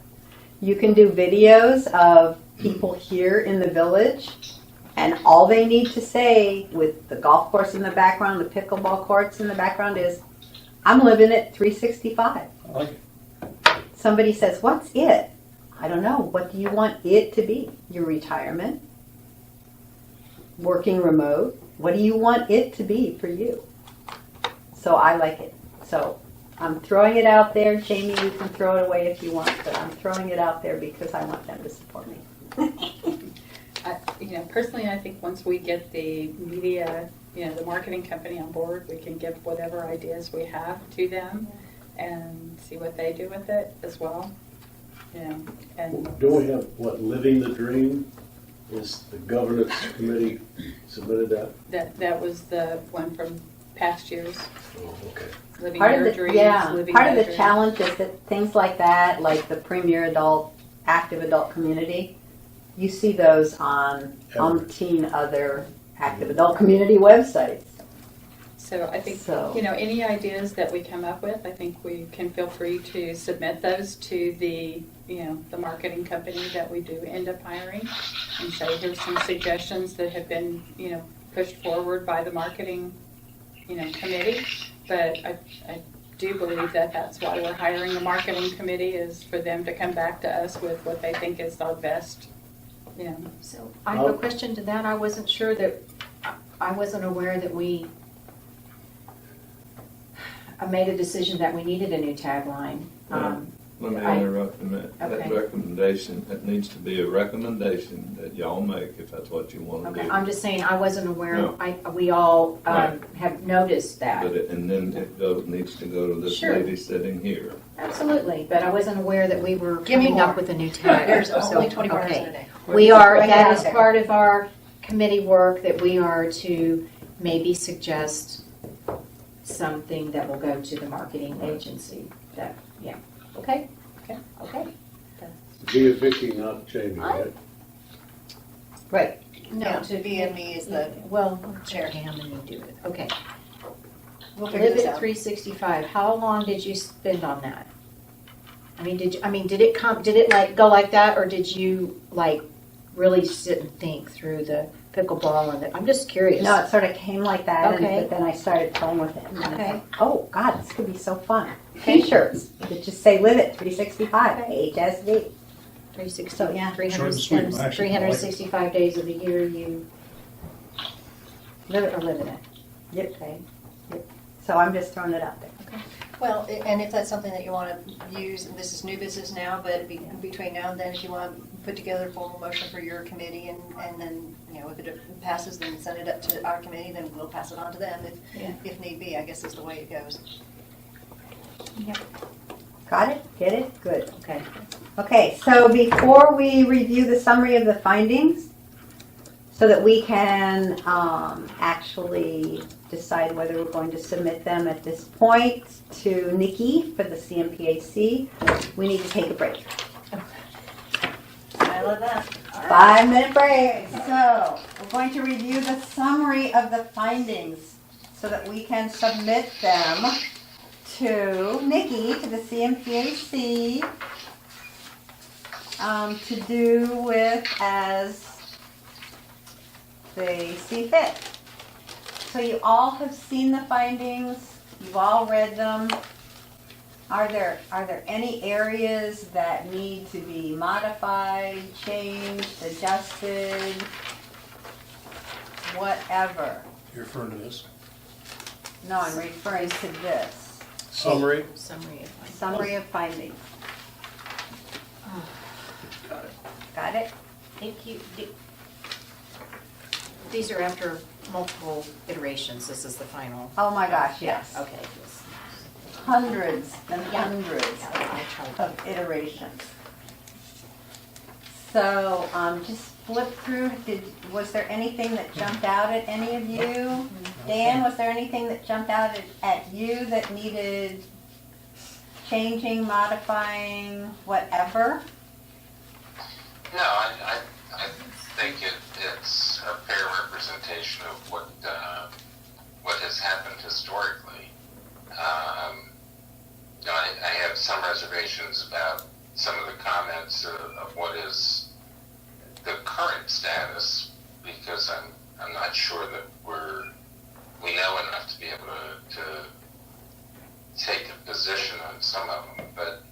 You can do videos of people here in the village, and all they need to say with the golf course in the background, the pickleball courts in the background is, I'm living it 365. I like it. Somebody says, what's it? I don't know. What do you want it to be? Your retirement? Working remote? What do you want it to be for you? So I like it. So I'm throwing it out there. Jamie, you can throw it away if you want, but I'm throwing it out there because I want them to support me. Personally, I think once we get the media, the marketing company on board, we can give whatever ideas we have to them and see what they do with it as well. And Don't we have, Living the Dream? Is the governance committee submitted that? that was the one from past years, Oh, okay. living Part of their the dreams, living part of their the dreams. challenge is that things like that, like the Premier Adult, Active Adult Community, you see those on umpteen other Active Adult Community websites. So I think, So- any ideas that we come up with, I think we can feel free to submit those to the marketing company that we do end up hiring and say, here's some suggestions that have been, pushed forward by the marketing, committee. But I do believe that that's why we're hiring the marketing committee, is for them to come back to us with what they think is our best Yeah. So I have a question to that. I wasn't sure that, I wasn't aware that I made a decision that we needed a new tagline. Let me I- interrupt a minute. That Okay. recommendation, it needs to be a recommendation that y'all make if that's what you want to Okay, do. I'm just saying, I wasn't aware, No. we all Right. have noticed that. But and then it needs to go to this Sure. lady sitting here. Absolutely, but I wasn't aware that we were Give me coming up more. with a new tag. There's So, only 24 hours okay. in a day. We are, Bring it that out is there. part of our committee work, that we are to maybe suggest something that will go to the marketing agency. That, yeah, okay, okay. Be a Vicky, not Jamie, right? Right. No, to BME is the, Well, chair. Pam and you do it, okay. we'll figure Live this at out. 365, how long did you spend on that? Did it like go like that, or did you like really sit and think through the pickleball and I'm just curious. No, it sort of came like that, Okay. but then I started playing with it. And then I Okay. thought, oh, God, this could be so fun. T-shirts that just say Live It 365, HSV. 360, So, yeah. 300 Short and sweet, I actually like it. 365 days of the year you live it or live in it. Yep. Okay. So I'm just throwing it out there. Well, and if that's something that you want to use, and this is new business now, but between now and then, if you want to put together a formal motion for your committee, and then, if it passes, then send it up to our committee, then we'll pass it on to them if need be, I guess is the way it goes. Got it? Get it? Good. Okay. Okay, so before we review the summary of the findings, so that we can actually decide whether we're going to submit them at this point to Nikki for the CMPAC, we need to take a break. I love that. 5-minute break. So we're going to review the summary of the findings so that we can submit them to Nikki, to the CMPAC, to do with as they see fit. So you all have seen the findings, you've all read them. Are there any areas that need to be modified, changed, adjusted, whatever? You're referring to this? No, I'm referring to this Summary? Summary of findings. summary of findings. Got it. Got it? Thank you. These are after multiple iterations. This is the final. Oh my gosh, yes. Okay. Yes. Hundreds and hundreds I tried. of iterations. So, just flip through. Was there anything that jumped out at any of you? Dan, was there anything that jumped out at you that needed changing, modifying, whatever? No, I think it's a fair representation of what has happened historically. I have some reservations about some of the comments of what is the current status, because I'm not sure that we know enough to be able to take a position on some of them, but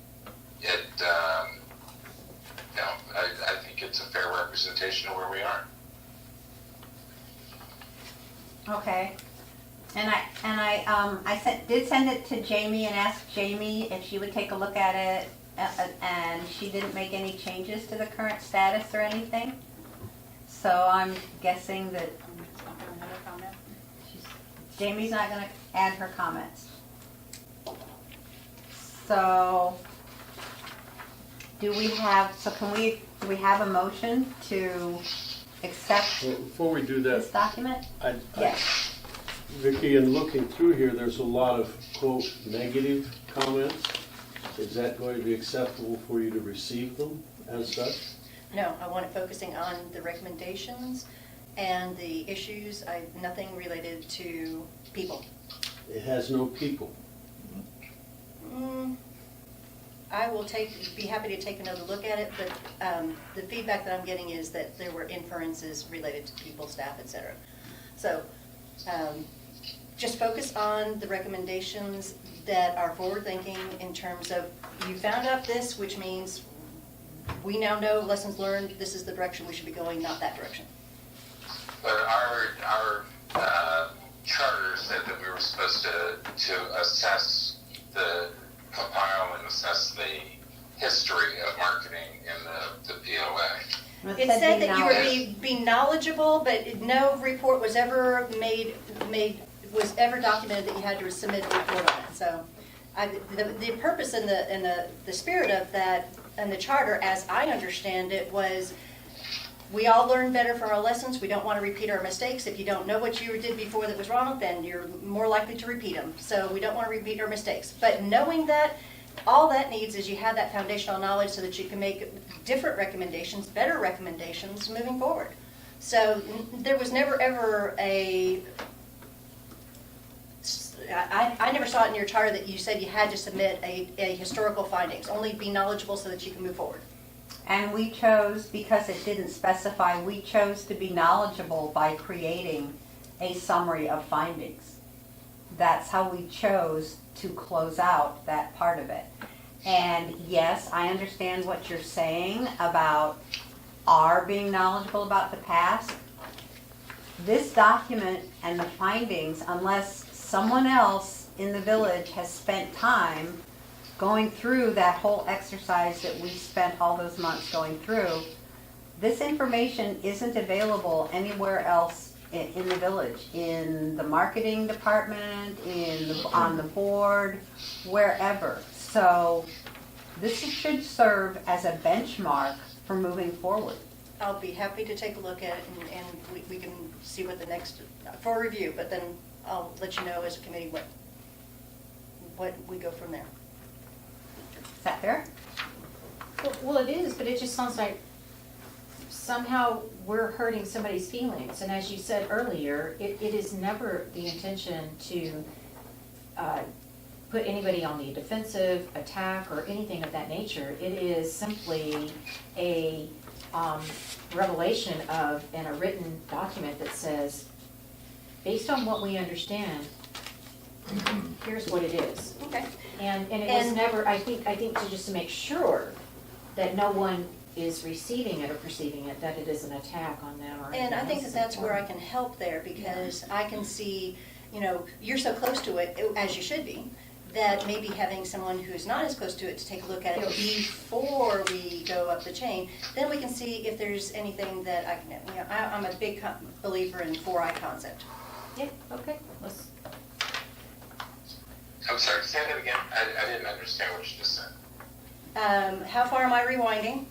I think it's a fair representation of where we are. Okay. And I did send it to Jamie and asked Jamie if she would take a look at it, and she didn't make any changes to the current status or anything. So I'm guessing that Jamie's not going to add her comments. So do we have a motion to accept Well, before we do this that, document? Yes. Vicki, in looking through here, there's a lot of, quote, negative comments. Is that going to be acceptable for you to receive them as such? No, I want it focusing on the recommendations and the issues, nothing related to people. It has no people. I will be happy to take another look at it, but the feedback that I'm getting is that there were inferences related to people, staff, etc. So just focus on the recommendations that are forward-thinking in terms of, you found out this, which means we now know lessons learned, this is the direction we should be going, not that direction. But our charter said that we were supposed to assess compile and assess the history of marketing in the POA. It said that you were be knowledgeable, but no report was ever was ever documented that you had to submit a report on it. So the purpose and the spirit of that and the charter, as I understand it, was we all learn better from our lessons. We don't want to repeat our mistakes. If you don't know what you did before that was wrong, then you're more likely to repeat them. So we don't want to repeat our mistakes. But knowing that, all that needs is you have that foundational knowledge so that you can make different recommendations, better recommendations moving forward. So there was never ever I never saw it in your charter that you said you had to submit a historical findings, only be knowledgeable so that you can move forward. And we chose, because it didn't specify, we chose to be knowledgeable by creating a summary of findings. That's how we chose to close out that part of it. And yes, I understand what you're saying about our being knowledgeable about the past. This document and the findings, unless someone else in the village has spent time going through that whole exercise that we spent all those months going through, this information isn't available anywhere else in the village, in the marketing department, on the board, wherever. So this should serve as a benchmark for moving forward. I'll be happy to take a look at it and we can see what the next, for review, but then I'll let you know as a committee what we go from there. Is that fair? Well, it is, but it just sounds like somehow we're hurting somebody's feelings. And as you said earlier, it is never the intention to put anybody on the defensive, attack, or anything of that nature. It is simply a revelation of, and a written document that says, based on what we understand, here's what it is. Okay. And it was never, I think just to make sure that no one is receiving it or perceiving it, that it is an attack on them or anything And I think else. that's where I can help there, because I can see, you're so close to it, as you should be, that maybe having someone who's not as close to it to take a look at it before we go up the chain, then we can see if there's anything that I can, I'm a big believer in 4I concept. Yeah, okay. I'm sorry, say that again. I didn't understand what you just said. How far am I rewinding?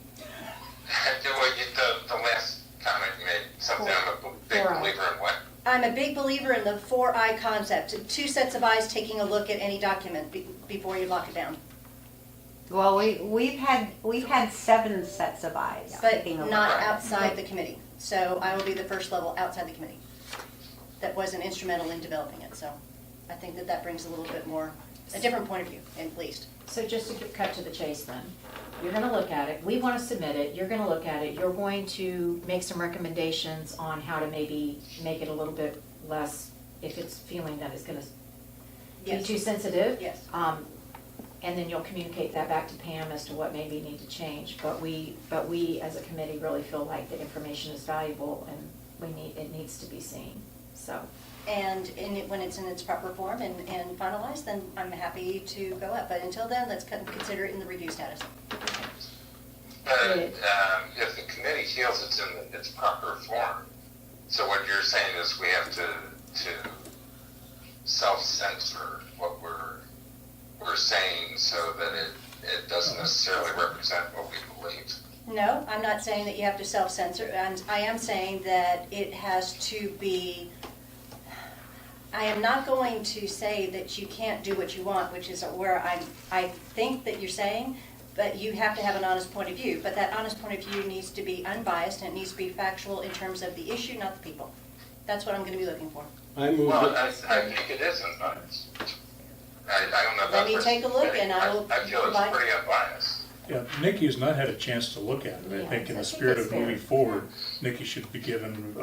The last comment you made, something I'm a big believer in what? I'm a big believer in the 4I concept. 2 sets of eyes taking a look at any document before you lock it down. Well, we've had 7 sets of eyes. But taking a look not at it. outside the committee. So I will be the first level outside the committee. That wasn't instrumental in developing it, so I think that brings a little bit more, a different point of view, at least. So just to cut to the chase then, you're gonna look at it, we wanna submit it, you're gonna look at it, you're going to make some recommendations on how to maybe make it a little bit less, if it's feeling that it's gonna be Yes. too sensitive. Yes. And then you'll communicate that back to Pam as to what maybe need to change. But we as a committee really feel like the information is valuable and it needs to be seen, so. And when it's in its proper form and finalized, then I'm happy to go up. But until then, let's consider it in the review status. But if the committee feels it's in its proper form, so what you're saying is we have to self-censor what we're saying so that it doesn't necessarily represent what we believe. No, I'm not saying that you have to self-censor. I am saying that it has to be, I am not going to say that you can't do what you want, which is where I think that you're saying, but you have to have an honest point of view. But that honest point of view needs to be unbiased, and it needs to be factual in terms of the issue, not the people. That's what I'm going to be looking for. I move Well, that, I think it is unbiased. I don't know Let about me the take a look, committee. and I will I feel it's provide- pretty unbiased. Yeah, Nikki has not had a chance to look at it. I Yeah, think in I the think spirit that's of fair. moving forward, Nikki should be given,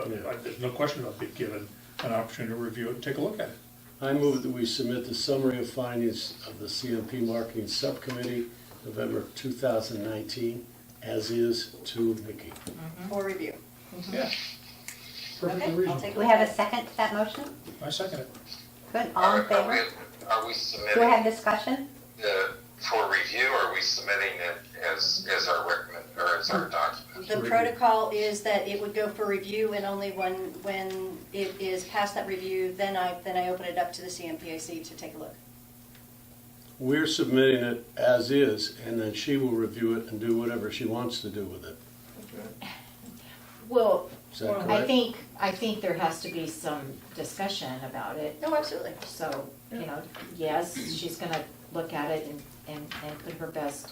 there's no question about being given an opportunity to review it and take a look at it. I move that we submit the summary of findings of the CMP Marketing Subcommittee, November 2019, as is to Nikki. For review. Yeah. Perfectly Okay, I'll reasonable. take a Do we look have at a it. second to that motion? I second it. Good, all in favor? Are we Do we submitting have discussion? for review, or are we submitting it as our recommend, or as our document? The protocol is that it would go for review, and only when it is past that review, then I open it up to the CMPAC to take a look. We're submitting it as is, and then she will review it and do whatever she wants to do with it. Well, Is that I correct? think there has to be some discussion about it. No, absolutely. So, yes, she's gonna look at it and put her best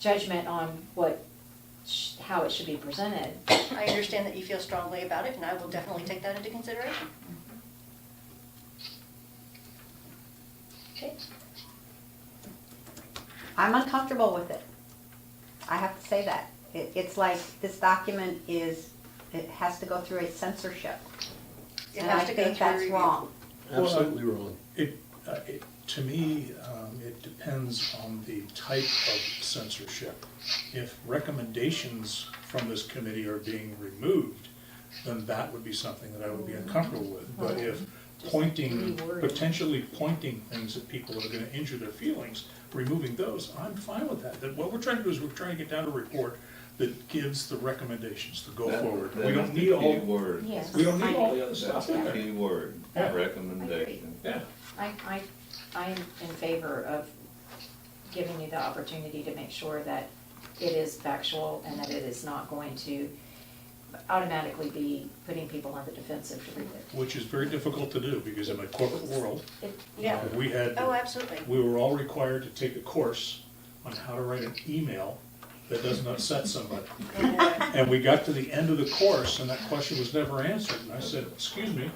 judgment on how it should be presented. I understand that you feel strongly about it, and I will definitely take that into consideration. Okay. I'm uncomfortable with it. I have to say that. It's like this document it has to go through a censorship. It And has I to go think through that's review. wrong. Absolutely wrong. To me, it depends on the type of censorship. If recommendations from this committee are being removed, then that would be something that I would be uncomfortable with. But if potentially pointing things at people that are going to injure their feelings, removing those, I'm fine with that. That what we're trying to do is we're trying to get down to a report that gives the recommendations to go forward. We don't need all. Word. Yes. We don't need all the other That's stuff in the there. key word, Yeah. recommendation. Yeah. I'm in favor of giving you the opportunity to make sure that it is factual and that it is not going to automatically be putting people on the defensive to read it. Which is very difficult to do because in my corporate world, Yeah. we had. Oh, absolutely. We were all required to take a course on how to write an email that doesn't upset somebody. And we got to the end of the course and that question was never answered. And I said, excuse me,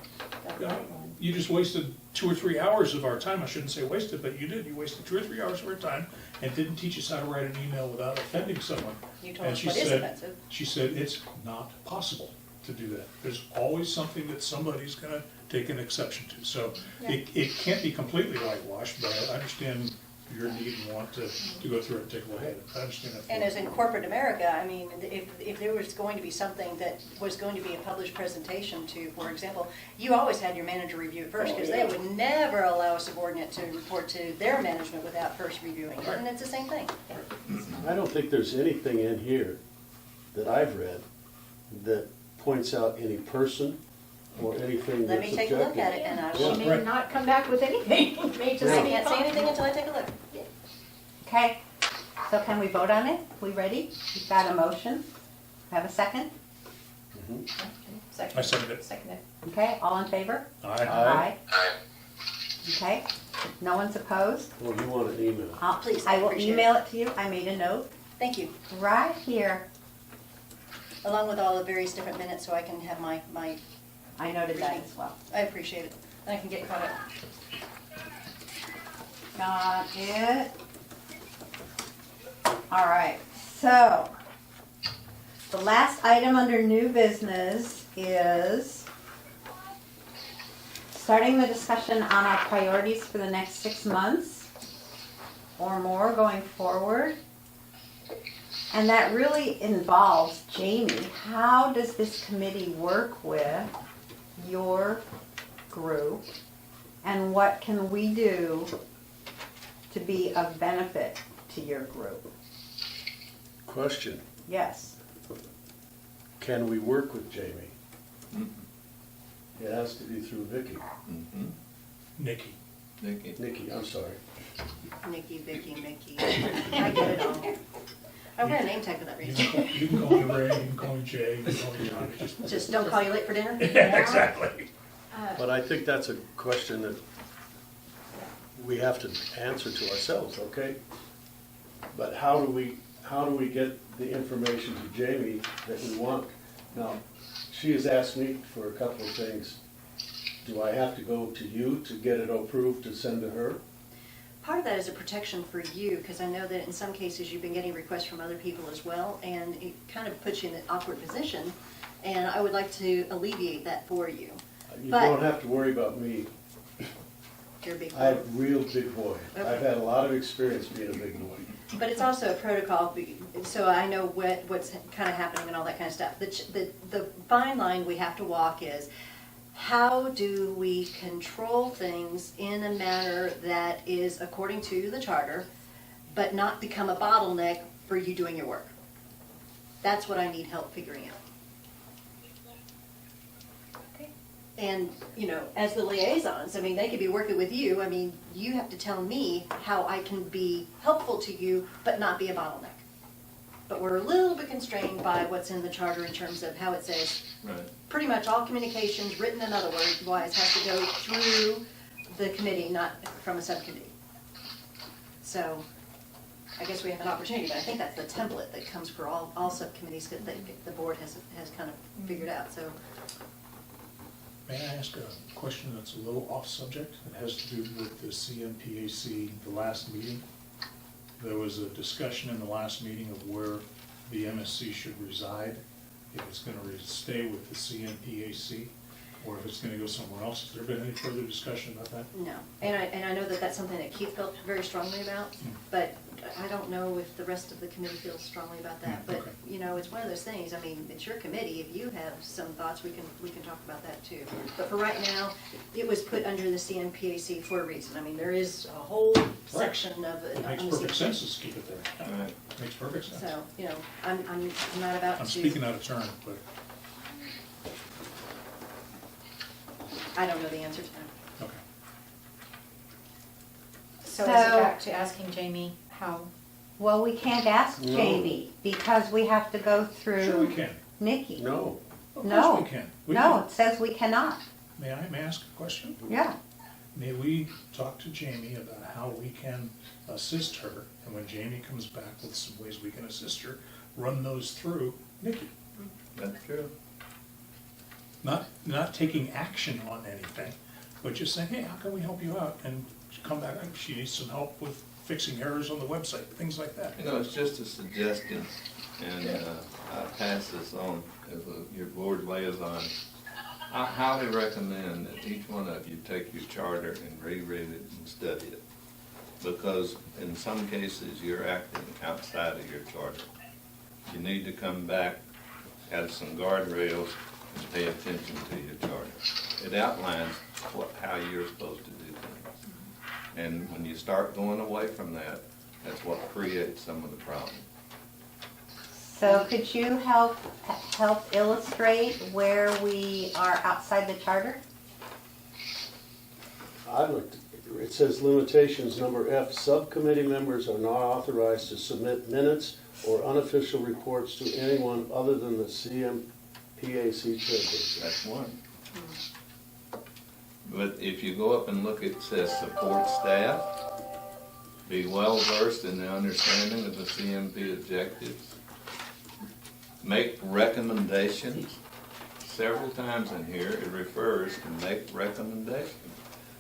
you just wasted 2 or 3 hours of our time. I shouldn't say wasted, but you did. You wasted 2 or 3 hours of our time and didn't teach us how to write an email without offending someone. You told And us she what is said- offensive. She said, it's not possible to do that. There's always something that somebody's gonna take an exception to. So it can't be completely whitewashed, but I understand your need and want to go through it and take a look at it. I understand that. And as in corporate America, I mean, if there was going to be something that was going to be a published presentation to, for example, you always had your manager review it first, because they would never allow a subordinate to report to their management without first reviewing it, and it's the same thing. I don't think there's anything in here that I've read that points out any person or anything Let that's me take a look at it, objective. and I She will, may Right. not come back with anything. It may just I be can't say anything until I take a look. Okay, so can we vote on it? We ready? We've got a motion. Have a second? I second it. Second it. Okay, all in favor? Aye. Aye. Okay, no one's opposed? Well, you want an email. Please, I I will appreciate email it to you. I made a note Thank you, right here. along with all the various different minutes, so I can have my, I noted that as well. I appreciate it, and I can get caught up. Got it. All right, so the last item under new business is starting the discussion on our priorities for the next 6 months or more going forward. And that really involves Jamie. How does this committee work with your group? And what can we do to be of benefit to your group? Question, Yes. can we work with Jamie? It has to be through Vicky. Mhm. Nikki. Nikki. Nikki, I'm sorry. Nikki, Vicky, Mickey, I get it all. I wear a name tag for that You reason. can call me Ray, you can call me Jay, you can call me Johnny. Just don't call you late for dinner? Yeah, exactly. But I think that's a question that we have to answer to ourselves, okay? But how do we get the information to Jamie that we want? Now, she has asked me for a couple of things. Do I have to go to you to get it approved to send to her? Part of that is a protection for you, because I know that in some cases you've been getting requests from other people as well, and it kind of puts you in an awkward position, and I would like to alleviate that for you. You But- don't have to worry about me. You're a big I'm a boy. real big boy. Okay. I've had a lot of experience being a big boy. But it's also a protocol, so I know what's kind of happening and all that kind of stuff. The fine line we have to walk is, how do we control things in a manner that is according to the charter, but not become a bottleneck for you doing your work? That's what I need help figuring out. And, you know, as the liaisons, I mean, they could be working with you. I mean, you have to tell me how I can be helpful to you, but not be a bottleneck. But we're a little bit constrained by what's in the charter in terms of how it says, Right. pretty much all communications, written and otherwise, has to go through the committee, not from a subcommittee. So, I guess we have an opportunity, but I think that's the template that comes for all subcommittees that the board has kind of figured out, so. May I ask a question that's a little off subject? It has to do with the CMPAC, the last meeting. There was a discussion in the last meeting of where the MSC should reside, if it's going to stay with the CMPAC, or if it's going to go somewhere else. Has there been any further discussion about that? No, and I know that that's something that Keith felt very strongly about, but I don't know if the rest of the committee feels strongly about that. But, Okay. you know, it's one of those things, I mean, it's your committee, if you have some thoughts, we can talk about that too. But for right now, it was put under the CMPAC for a reason. I mean, there is a whole section of it. It makes on the perfect CMPAC. sense to keep it there. All right. Makes perfect sense. So, you know, I'm not about to. I'm speaking out of turn, but, I don't know the answer to that. okay. So is it back to asking Jamie how? Well, we can't ask No. Jamie because we have to go Sure we through can. Nikki. No. Of No. course we can. We No, can. it says we cannot. May I ask a question? Yeah. May we talk to Jamie about how we can assist her, and when Jamie comes back with some ways we can assist her, run those through Nikki? That's true. Not taking action on anything, but just saying, hey, how can we help you out? And she come back, she needs some help with fixing errors on the website, things like that. You know, it's just a suggestion, and I pass this on as your board liaison. I highly recommend that each one of you take your charter and reread it and study it. Because in some cases, you're acting outside of your charter. You need to come back, have some guardrails, and pay attention to your charter. It outlines how you're supposed to do things. And when you start going away from that, that's what creates some of the problem. So could you help illustrate where we are outside the charter? I looked, it says limitations number F, subcommittee members are not authorized to submit minutes or unofficial reports to anyone other than the CMPAC chairperson. That's one. But if you go up and look, it says support staff, be well versed in the understanding of the CMP objectives, make recommendations. Several times in here, it refers to make recommendations.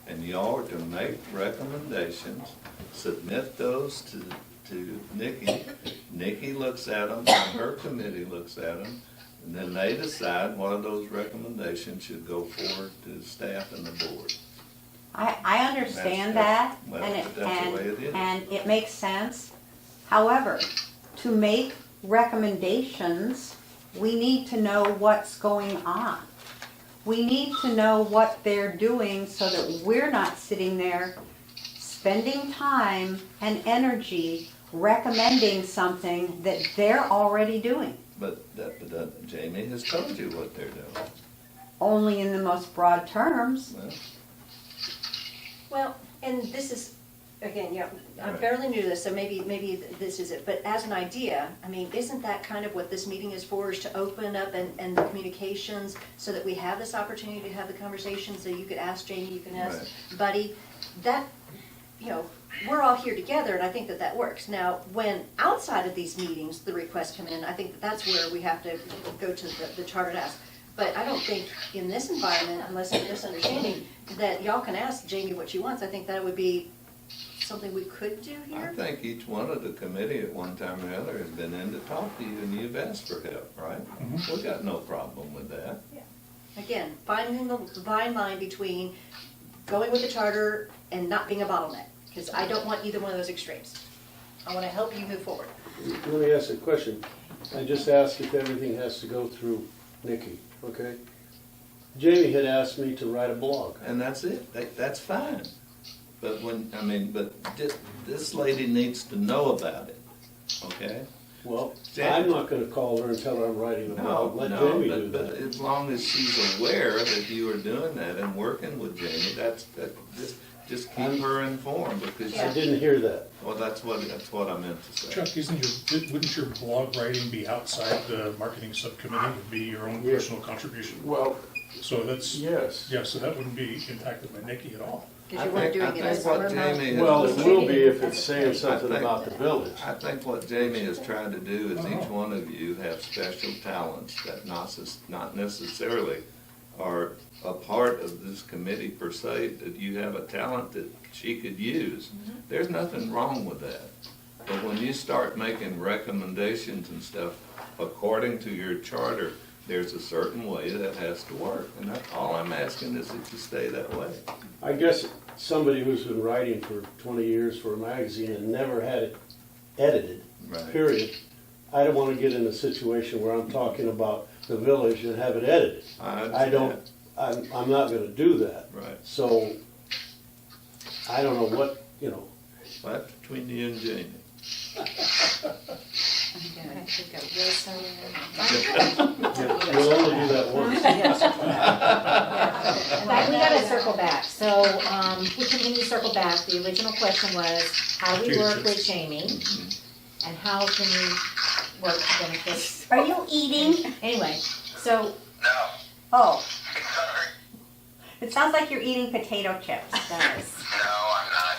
And y'all are to make recommendations, submit those to Nikki. Nikki looks at them, and her committee looks at them, and then they decide what of those recommendations should go forward to staff and the board. I understand That's- that, well, and but that's the way it is. and it makes sense. However, to make recommendations, we need to know what's going on. We need to know what they're doing so that we're not sitting there spending time and energy recommending something that they're already doing, But Jamie has told you what they're doing. only in the most broad terms. Well, Well, and this is, again, yeah, I'm Right. fairly new to this, so maybe this is it. But as an idea, I mean, isn't that kind of what this meeting is for, is to open up and the communications so that we have this opportunity to have the conversation, so you could ask Jamie, you can ask Buddy. That, you know, we're all here together, and I think that works. Now, when outside of these meetings, the requests come in, I think that's where we have to go to the charter and ask. But I don't think in this environment, unless I'm misunderstanding, that y'all can ask Jamie what she wants. I think that would be something we could do I here. think each one of the committee at one time or another has been in to talk to you and you've asked for help, right? We got no problem with that. Again, finding the fine line between going with the charter and not being a bottleneck, because I don't want either one of those extremes. I want to help you move forward. Let me ask a question. I just asked if everything has to go through Nikki, okay? Jamie had asked me to write a blog. And that's it, that's fine. But this lady needs to know about it, okay? Well, Jamie- I'm not gonna call her and tell her I'm writing a blog. Let Jamie do but that. as long as she's aware that you are doing that and working with Jamie, just keep her informed, because, I didn't hear that. well, that's what I meant to say. Chuck, wouldn't your blog writing be outside the marketing subcommittee, would be your own Yeah. personal contribution? Well, So that's, yes. yeah, so that wouldn't be impacted by Nikki at all. Because you weren't doing it as what part of Jamie is Well, it doing- will be if it's saying something about the village. I think what Jamie is trying to do is each one of you have special talents that not necessarily are a part of this committee per se, that you have a talent that she could use. There's nothing wrong with that. But when you start making recommendations and stuff according to your charter, there's a certain way that has to work. And that's all I'm asking is that you stay that way. I guess somebody who's been writing for 20 years for a magazine and never had it edited, Right. period, I don't want to get in a situation where I'm talking about the village and have it edited. I don't, I'm not going to do that. Right. So, I don't know what, you know, That's between you and Jamie. we'll only do that once. But we gotta circle back, so, we continue to circle back, the original question was, how do we work with Jamie? And how can we work to benefit, Are you eating? anyway, so, No, Oh, sorry. it sounds like you're eating potato chips. guys, No, I'm not.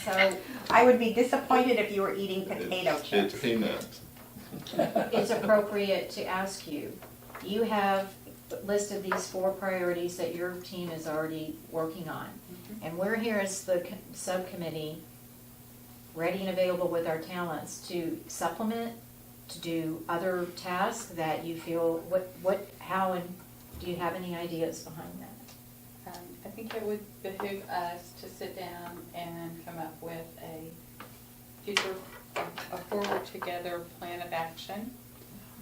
Sorry. so, I would be disappointed if you were eating potato It's chips. peanuts. it's appropriate to ask you, you have listed these 4 priorities that your team is already working on. And we're here as the subcommittee, ready and available with our talents to supplement, to do other tasks that you feel, how, and do you have any ideas behind that? I think it would behoove us to sit down and come up with a forward together plan of action.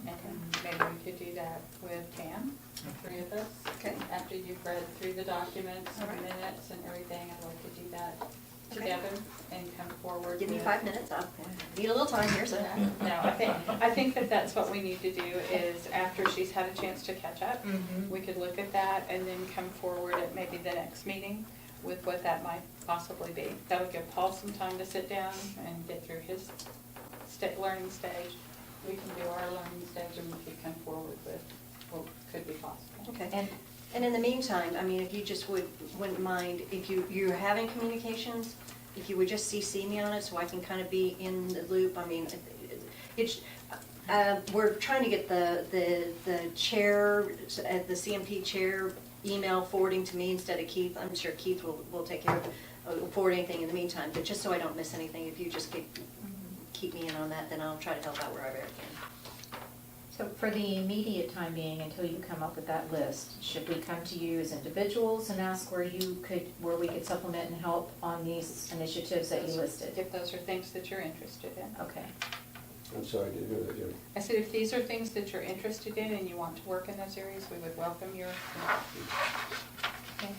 And maybe we could do that with Pam, the 3 of us. Okay. After you've read through the documents and All right. minutes and everything, I'd like to do that Okay. together and come forward. Give me with- 5 minutes, I'll need a little time here, so. No, I think that's what we need to do is after she's had a chance to catch up, we could look at that and then come forward at maybe the next meeting with what that might possibly be. That would give Paul some time to sit down and get through his learning stage. We can do our learning stage and we could come forward with what could be possible. Okay. And in the meantime, I mean, if you just wouldn't mind, if you're having communications, if you would just CC me on it so I can kind of be in the loop. I mean, we're trying to get the chair, the CMP chair email forwarding to me instead of Keith. I'm sure Keith will take care of forward anything in the meantime, but just so I don't miss anything, if you just keep me in on that, then I'll try to help out wherever I can. So for the immediate time being, until you come up with that list, should we come to you as individuals and ask where we could supplement and help on these initiatives that you listed? If those are things that you're interested in. Okay. I'm sorry, I didn't hear that, Jimmy. I said if these are things that you're interested in and you want to work in those areas, we would welcome your Okay.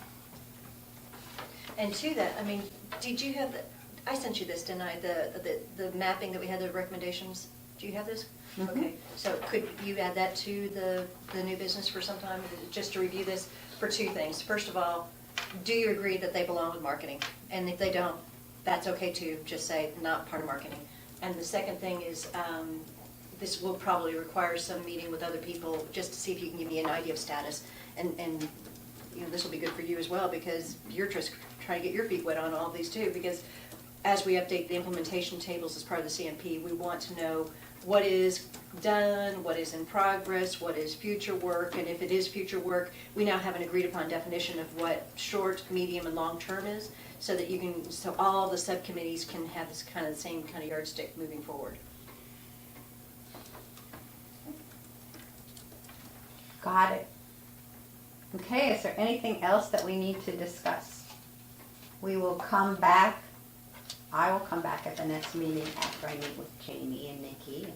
And to that, I mean, did you have, I sent you this, didn't I, the mapping that we had, the recommendations? Do you have this? Okay, so could you add that to the new business for some time, just to review this for 2 things? First of all, do you agree that they belong with marketing? And if they don't, that's okay too, just say not part of marketing. And the second thing is, this will probably require some meeting with other people, just to see if you can give me an idea of status. And you know, this will be good for you as well, because you're just trying to get your feet wet on all of these too, because as we update the implementation tables as part of the CMP, we want to know what is done, what is in progress, what is future work, and if it is future work, we now have an agreed upon definition of what short, medium, and long term is, so that you can, so all the subcommittees can have this kind of the same kind of yardstick moving forward. Got it. Okay, is there anything else that we need to discuss? We will come back I will come back at the next meeting after I meet with Jamie and Nikki.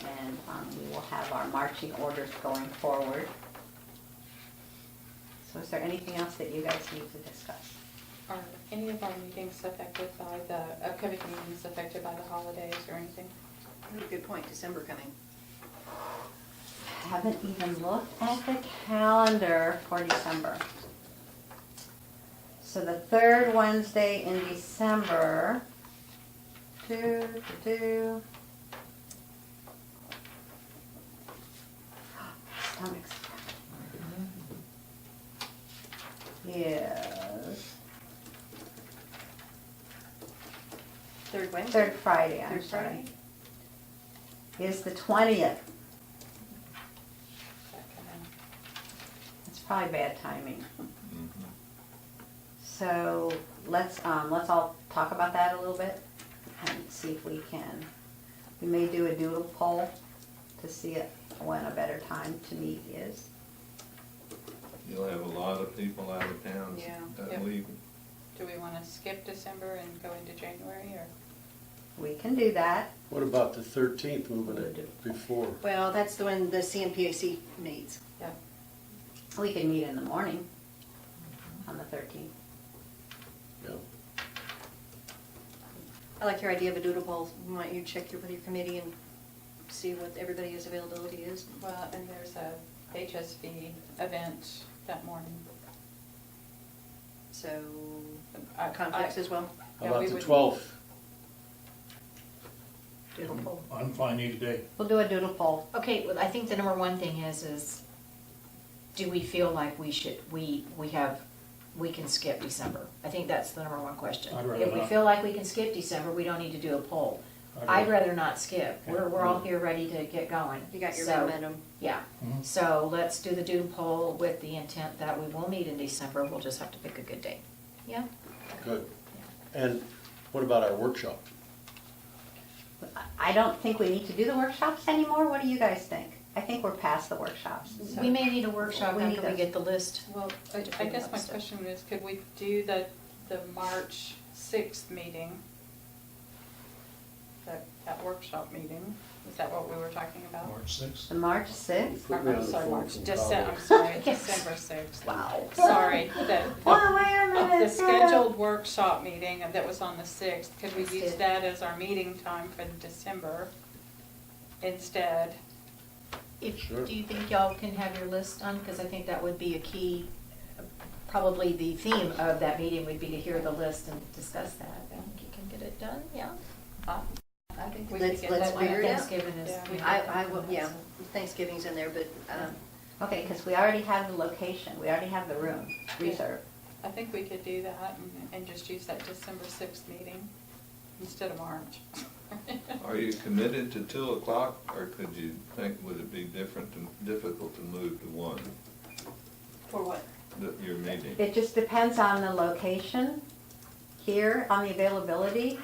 And we will have our marching orders going forward. So is there anything else that you guys need to discuss? Are any of our meetings affected by the, upcoming meetings affected by the holidays or anything? Good point, December coming. Haven't even looked at the calendar for December. So the third Wednesday in December, stomach's yes, Third Wednesday? third Friday, I'm Third sorry, Friday? is the 20th. It's probably bad timing. So let's all talk about that a little bit and see if we can. We may do a doodle poll to see when a better time to meet is. You'll have a lot of people out of town Yeah. that Yep. week. Do we want to skip December and go into January, or? We can do that. What about the 13th, moving it before? Well, that's the one the CMPAC meets. We can meet in the morning on the 13th. Yeah. I like your idea of a doodle poll. Why don't you check with your committee and see what everybody's availability is? Well, and there's a HSV event that morning. So, conflicts as well? How Yeah, about we the would- 12th? Doodle poll. I'm fine either day. We'll do a doodle poll. Okay, well, I think the number one thing is do we feel like we should, we can skip December? I think that's the number one question. I'd rather If we not. feel like we can skip December, we don't need to do a poll. I'd rather not skip. We're all here ready to get going. You got your So, momentum. Yeah, Mhm. so let's do the doodle poll with the intent that we will meet in December. We'll just have to pick a good date. Yeah? Good. And what about our workshop? I don't think we need to do the workshops anymore. What do you guys think? I think we're past the workshops. So. We may need a workshop We need after we those. get the list. Well, I guess my question is, could we do the March 6th meeting? That workshop meeting? Is that what we were talking about? March 6th. The March 6th? Put me on I'm the sorry, phone March, from I'm Colorado. sorry, Yes. December 6th. Wow. Sorry, Well, wait a minute. the scheduled workshop meeting that was on the 6th, could we use Instead. that as our meeting time for December instead? Sure. Do you think y'all can have your list done? Because I think that would be a key, probably the theme of that meeting would be to hear the list and discuss that. I think you can get it done, yeah? I think we Let's- could get let's that. figure it out. Thanksgiving is. Yeah. we I will, yeah, Thanksgiving's in there, but, Okay, because we already have the location. We already have the room reserved. I think we could do that and just use that December 6th meeting instead of March. Are you committed to 2 o'clock, or could you think, would it be difficult to move to 1, for what? your meeting? It just depends on the location here, on the availability.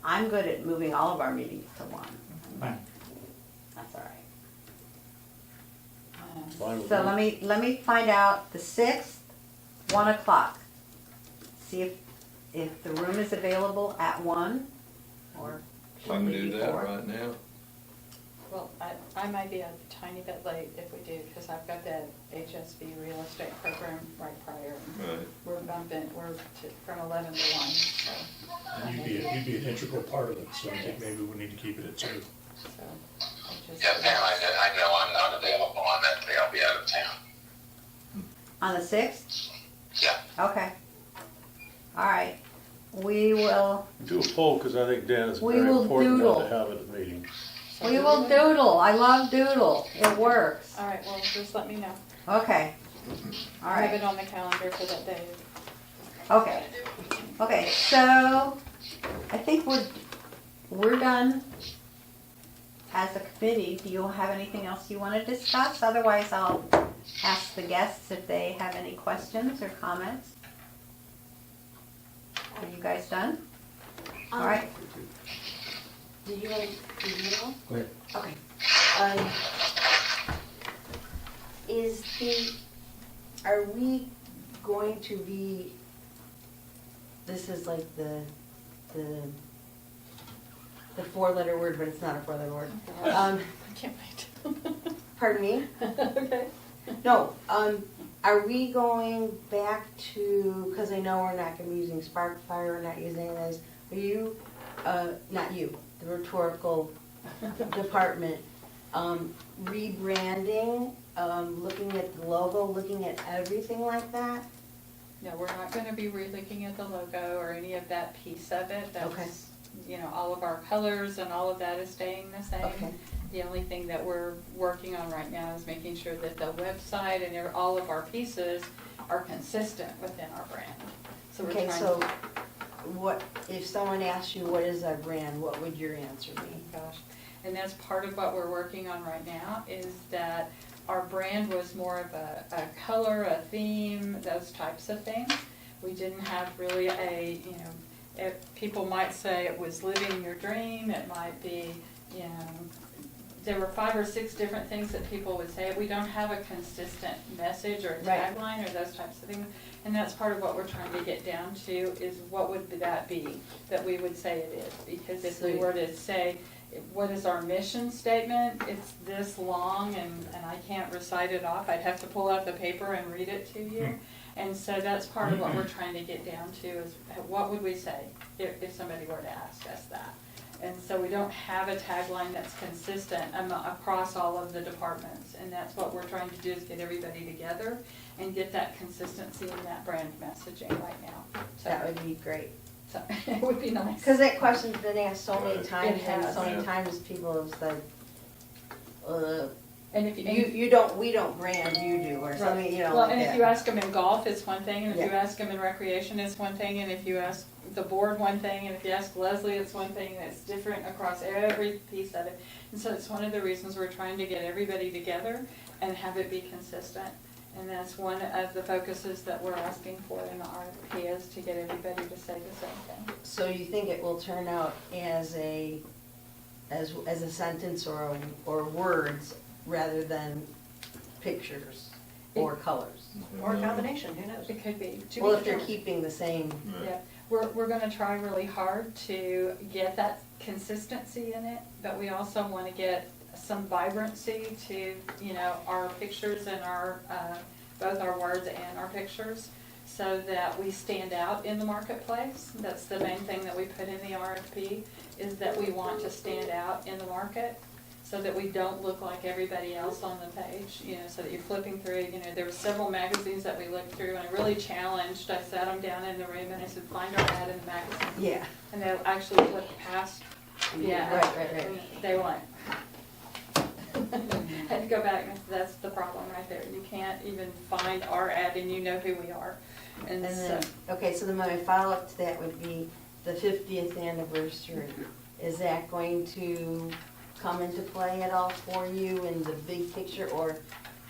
I'm good at moving all of our meetings to 1. Fine. That's all right. Fine with So me. let me find out the 6th, 1 o'clock. See if the room is available at 1 or We can shortly do that before. right now. Well, I might be a tiny bit late if we do, because I've got that HSV real estate program right prior. Right. We're from 11 to 1, so, And you'd be an integral part of it, so I think maybe we need to keep it at 2. I'll just. Yeah, Pam, I know I'm not available on that day. I'll be out of town. On the 6th? Yeah. Okay. All right. We will Do a poll, because I think Dan is We very will important one doodle. to have at a meeting. doodle. I love doodle. It works. All right, well, just let me know. Okay. All I have right. it on the calendar for that day. Okay. Okay, so I think we're done as a committee. Do you have anything else you want to discuss? Otherwise, I'll ask the guests if they have any questions or comments. Are you guys done? All right. Did you know? Go ahead. Okay. Are we going to be the this is like the 4-letter word, but it's not a 4-letter word. I can't wait. Pardon me? Okay. No, are we going back to, because I know we're not gonna be using Sparkfire, we're not using any of those. Are you, not you, the rhetorical department, rebranding, looking at the logo, looking at everything like that? No, we're not gonna be relooking at the logo or any of that piece of it. Okay. That's, you know, all of our colors and all of that is staying the same. Okay. The only thing that we're working on right now is making sure that the website and all of our pieces are consistent within our brand. So we're Okay, trying so to, what, if someone asks you what is our brand, what would your answer be? gosh, and that's part of what we're working on right now, is that our brand was more of a color, a theme, those types of things. We didn't have really people might say it was living your dream, it might be, there were 5 or 6 different things that people would say. We don't have a consistent message or a Right. tagline or those types of things. And that's part of what we're trying to get down to, is what would that be that we would say it is. Because if we were to say, what is our mission statement, it's this long and I can't recite it off. I'd have to pull out the paper and read it to you. And so that's part of what we're trying to get down to, is what would we say if somebody were to ask us that. And so we don't have a tagline that's consistent across all of the departments. And that's what we're trying to do, is get everybody together and get that consistency in that brand messaging right now. So That would be great. so it would be nice. Because that question's been asked so many Right. times, It and has. so many Yeah. times people have said, And if we don't brand, you do, or something, well, like and that. if you ask them in golf, it's one thing, and if you Yeah. ask them in recreation, it's one thing, and if you ask the board one thing, and if you ask Leslie, it's one thing, and it's different across every piece of it. And so it's one of the reasons we're trying to get everybody together and have it be consistent. And that's one of the focuses that we're asking for in the RFP, is to get everybody to say the same thing. So you think it will turn out as a sentence or words rather than pictures or colors? Or a combination, who knows? It could be. to be Well, if they're determined. keeping the same, Yeah, we're gonna try really hard to get that consistency in it, but we also wanna get some vibrancy to, our pictures and our, both our words and our pictures, so that we stand out in the marketplace. That's the main thing that we put in the RFP, is that we want to stand out in the market, so that we don't look like everybody else on the page, so that you're flipping through, there were several magazines that we looked through, and I really challenged, I sat them down in the room and I said, find our ad in the magazine. yeah. And they actually flipped past, yeah. Right. And they were like, had to go back, and that's the problem right there. You can't even find our ad and you know who we are. And And so, then, okay, so then my follow-up to that would be the 50th anniversary. Is that going to come into play at all for you in the big picture, or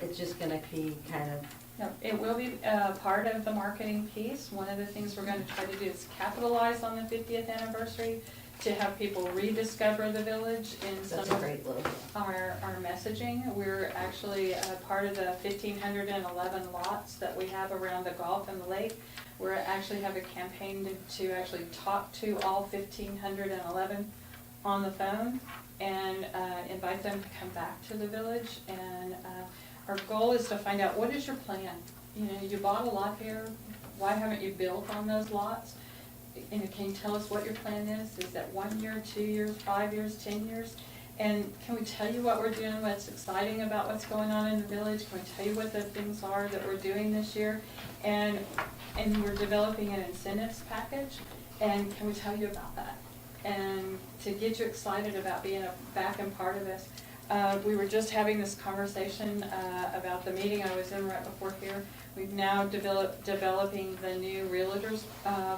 it's just gonna be kind of, no, it will be part of the marketing piece. One of the things we're gonna try to do is capitalize on the 50th anniversary, to have people rediscover the village in some that's a of great logo. our messaging. We're actually part of the 1,511 lots that we have around the Gulf and the lake. We actually have a campaign to actually talk to all 1,511 on the phone and invite them to come back to the village. And our goal is to find out, what is your plan? You bought a lot here, why haven't you built on those lots? And can you tell us what your plan is? Is that 1 year, 2 years, 5 years, 10 years? And can we tell you what we're doing, what's exciting about what's going on in the village? Can we tell you what the things are that we're doing this year? And we're developing an incentives package, and can we tell you about that? And to get you excited about being back and part of this. We were just having this conversation about the meeting I was in right before here. We've now developing the new Realtors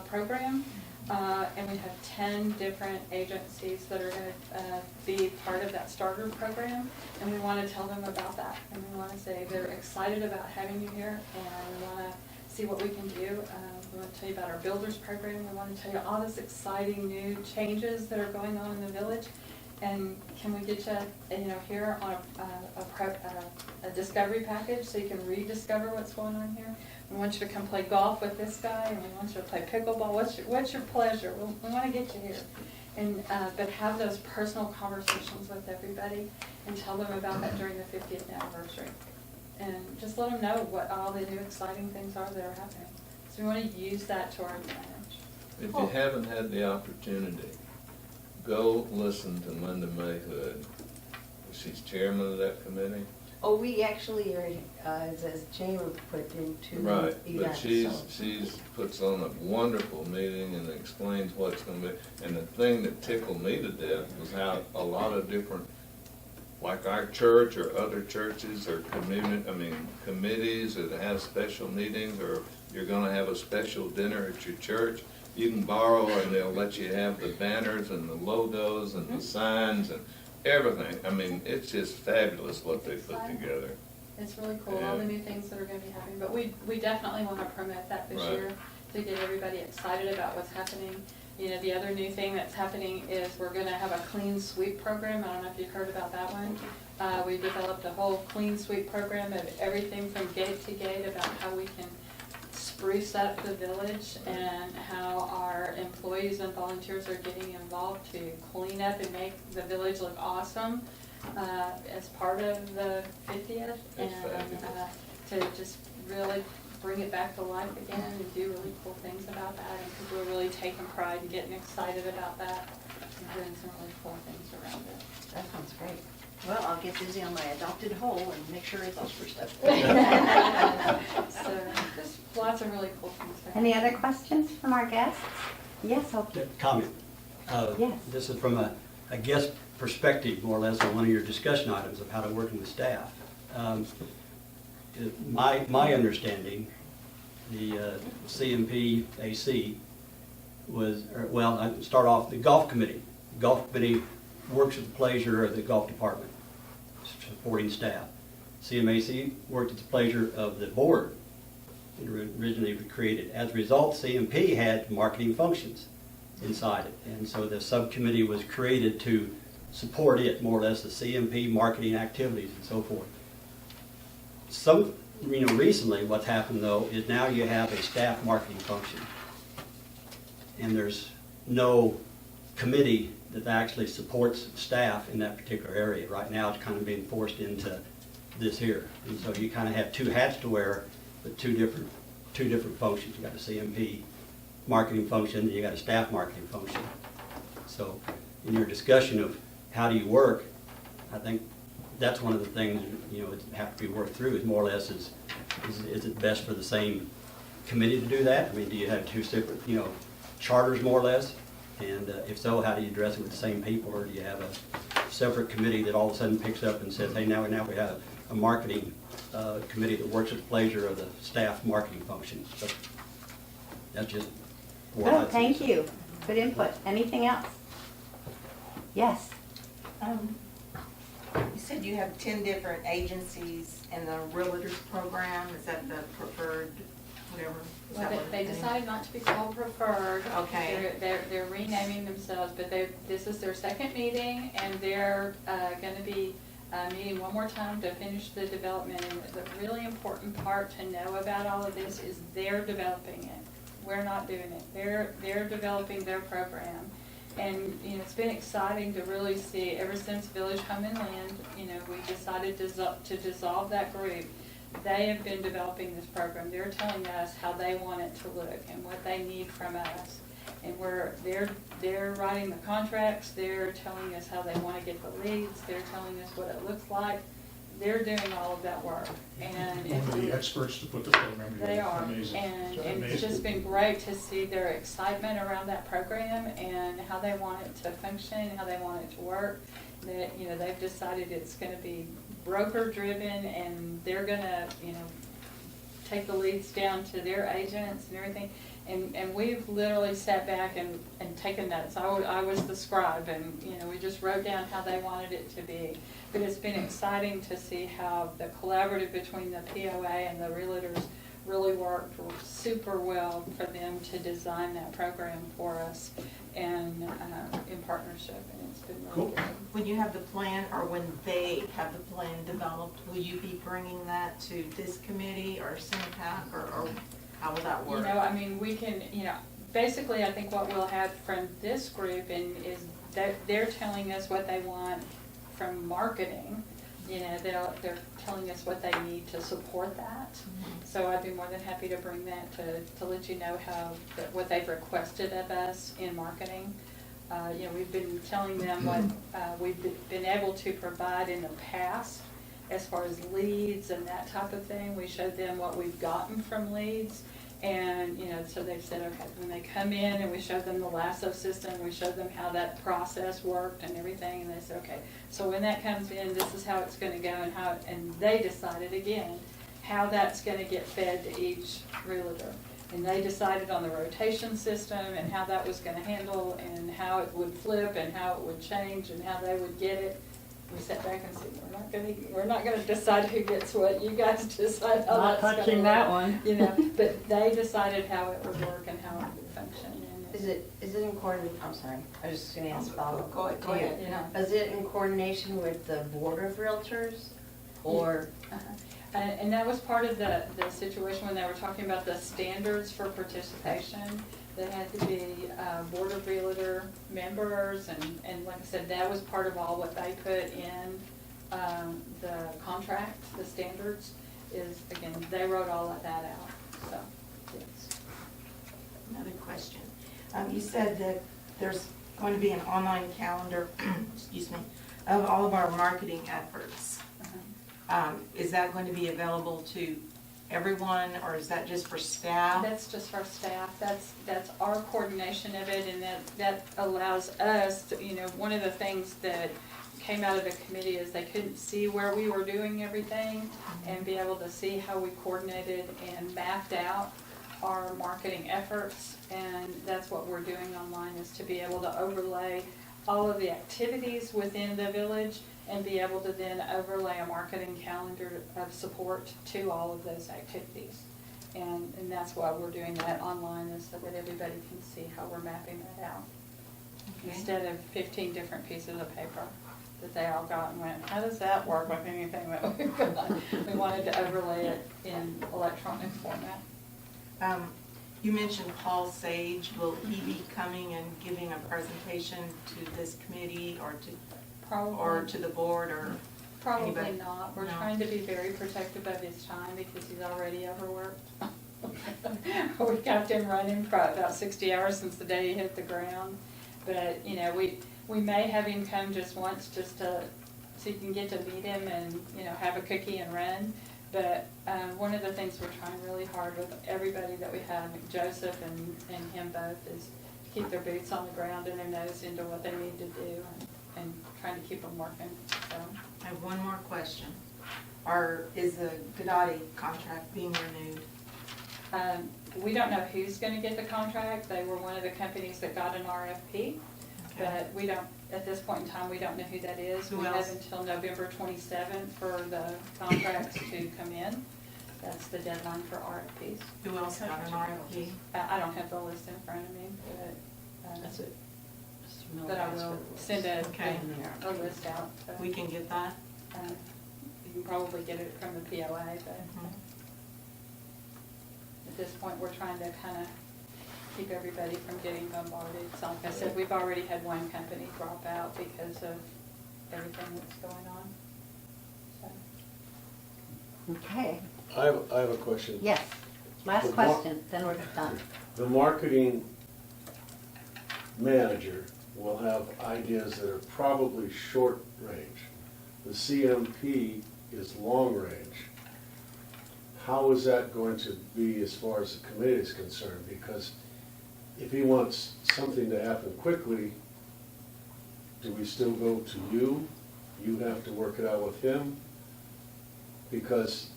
program, and we have 10 different agencies that are going to be part of that starter program, and we want to tell them about that. And we want to say they're excited about having you here, and we want to see what we can do. We want to tell you about our builders program. We want to tell you all this exciting new changes that are going on in the village. And can we get you, here on a discovery package so you can rediscover what's going on here? We want you to come play golf with this guy, and we want you to play pickleball. What's your pleasure? We want to get you here. And, but have those personal conversations with everybody and tell them about that during the 50th anniversary. And just let them know what all the new exciting things are that are happening. So we want to use that to our advantage. If you haven't had the opportunity, go listen to Linda Mayhood. She's chairman of that committee. Oh, we actually are, as chamber, put into Right, but events. she's puts on a wonderful meeting and explains what's going to be. And the thing that tickled me to death was how a lot of different, like our church or other churches or committees that have special meetings, or you're going to have a special dinner at your church. You can borrow, and they'll let you have the banners and the logos and the signs and everything. I mean, it's just fabulous what they put together. It's really cool, all the new things that are going to be happening. But we definitely want to promote that this year to get everybody excited about what's happening. The other new thing that's happening is we're going to have a clean sweep program. I don't know if you've heard about that one. We developed a whole clean sweep program of everything from gate to gate about how we can spruce up the village and how our employees and volunteers are getting involved to clean up and make the village look awesome as part of the 50th, and to just really bring it back to life again and do really cool things about that. And people are really taking pride and getting excited about that and doing some really cool things around it. That sounds great. Well, I'll get busy on my adopted hole and make sure it's all spruced up. So just lots of really cool things. Any other questions from our guests? Yes, okay. Comment. Yes. This is from a guest perspective, more or less, on one of your discussion items of how to work with staff. My understanding, the CMPAC was, I start off the golf committee. The golf committee works at the pleasure of the golf department, supporting staff. CMAC worked at the pleasure of the board, originally created. As a result, CMP had marketing functions inside it, and so the subcommittee was created to support it, more or less, the CMP marketing activities and so forth. Recently what's happened though is now you have a staff marketing function, and there's no committee that actually supports staff in that particular area. Right now it's kind of being forced into this here, and so you kind of have two hats to wear, but two different functions. You got a CMP marketing function, and you got a staff marketing function. So in your discussion of how do you work, I think that's one of the things that have to be worked through. Is more or less is it best for the same committee to do that? I mean, do you have two separate charters more or less? And if so, how do you address it with the same people, or do you have a separate committee that all of a sudden picks up and says, hey, now we have a marketing committee that works at the pleasure of the staff marketing function? So that's just Good, thank you. Good input. Anything else? Yes. You said you have 10 different agencies in the realtors program. Is that the preferred, whatever? Is that what They decided not to be called preferred. Okay. They're renaming themselves, but this is their second meeting, and they're going to be meeting one more time to finish the development. And the really important part to know about all of this is they're developing it. We're not doing it. They're developing their program. And it's been exciting to really see, ever since Village Home and Land, we decided to dissolve that group. They have been developing this program. They're telling us how they want it to look and what they need from us. And they're writing the contracts. They're telling us how they want to get the leads. They're telling us what it looks like. They're doing all of that work. And One of the experts to put the program together. they are, Amazing. and it's just been great to see their excitement around that program and how they want it to function, how they want it to work. That they've decided it's going to be broker driven, and they're going to take the leads down to their agents and everything. And we've literally sat back and taken notes. I was the scribe, and we just wrote down how they wanted it to be. But it's been exciting to see how the collaborative between the POA and the realtors really worked super well for them to design that program for us and in partnership, and it's been really Cool. good. When you have the plan, or when they have the plan developed, will you be bringing that to this committee or CMPAC, or how will that You work? know, I mean, we can, basically, I think what we'll have from this group is that they're telling us what they want from marketing. They're telling us what they need to support that. So I'd be more than happy to bring that to let you know what they've requested of us in marketing. We've been telling them what we've been able to provide in the past as far as leads and that type of thing. We showed them what we've gotten from leads. And, so they've said, okay, when they come in and we showed them the lasso system, we showed them how that process worked and everything, and they said, okay, so when that comes in, this is how it's gonna go, and they decided again, how that's gonna get fed to each realtor. And they decided on the rotation system and how that was gonna handle and how it would flip and how it would change and how they would get it. We sat back and said, we're not gonna decide who gets what, you guys decide how Not that's gonna touching work. that one. But they decided how it would work and how it would function. And Is it in coordination, I'm sorry, I was just gonna ask follow-up. Go ahead. Is it in coordination with the Board of Realtors, or? And that was part of the situation when they were talking about the standards for participation. They had to be Board of Realtor members, and like I said, that was part of all what they put in the contract, the standards, is, again, they wrote all of that out, so, yes. Another question. You said that there's going to be an online calendar, excuse me, of all of our marketing efforts. Is that going to be available to everyone, or is that just for staff? That's just for staff. That's our coordination of it, and that allows us to, one of the things that came out of the committee is they couldn't see where we were doing everything and be able to see how we coordinated and mapped out our marketing efforts, and that's what we're doing online, is to be able to overlay all of the activities within the village and be able to then overlay a marketing calendar of support to all of those activities. And that's why we're doing that online, is so that everybody can see how we're mapping that out. Okay. Instead of 15 different pieces of paper that they all got and went, how does that work with anything that we've got? We wanted to overlay it in electronic format. You mentioned Paul Sage. Will he be coming and giving a presentation to this committee, or to the board, or? Probably Anybody? not. We're No. trying to be very protective of his time because he's already overworked. We kept him running for about 60 hours since the day he hit the ground. But, we may have him come just once, just so you can get to meet him and, have a cookie and run. But one of the things we're trying really hard with everybody that we have, Joseph and him both, is keep their boots on the ground and their nose into what they need to do, and trying to keep them working. So. I have one more question. Is the Godotti contract being renewed? We don't know who's going to get the contract. They were one of the companies that got an RFP, but we don't, at this point in time, we don't know who that is. Who We else? have until November 27th for the contracts to come in. That's the deadline for RFPs. Who else got an RFP? I don't have the list in front of me, but, That's it. but I will send a list out. So, We can get that? you can probably get it from the POA, but at this point, we're trying to kind of keep everybody from getting bombarded. So like I said, we've already had one company drop out because of everything that's going on. So. Okay, I have a question. yes. Last The question, then we're done. The marketing manager will have ideas that are probably short range. The CMP is long range. How is that going to be as far as the committee is concerned? Because if he wants something to happen quickly, do we still go to you? You have to work it out with him? Because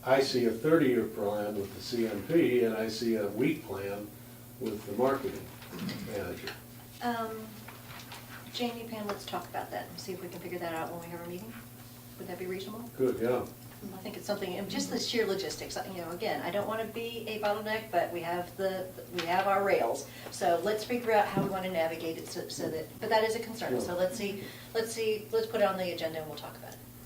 I see a 30-year plan with the CMP, and I see a week plan with the marketing manager. Jamie, Pam, let's talk about that and see if we can figure that out when we have our meeting. Would that be reasonable? Good, yeah. I think it's something, and just the sheer logistics, you know, again, I don't want to be a bottleneck, but we have our rails. So let's figure out how we want to navigate it so that, but that is a concern. So let's put it on the agenda and we'll talk about it.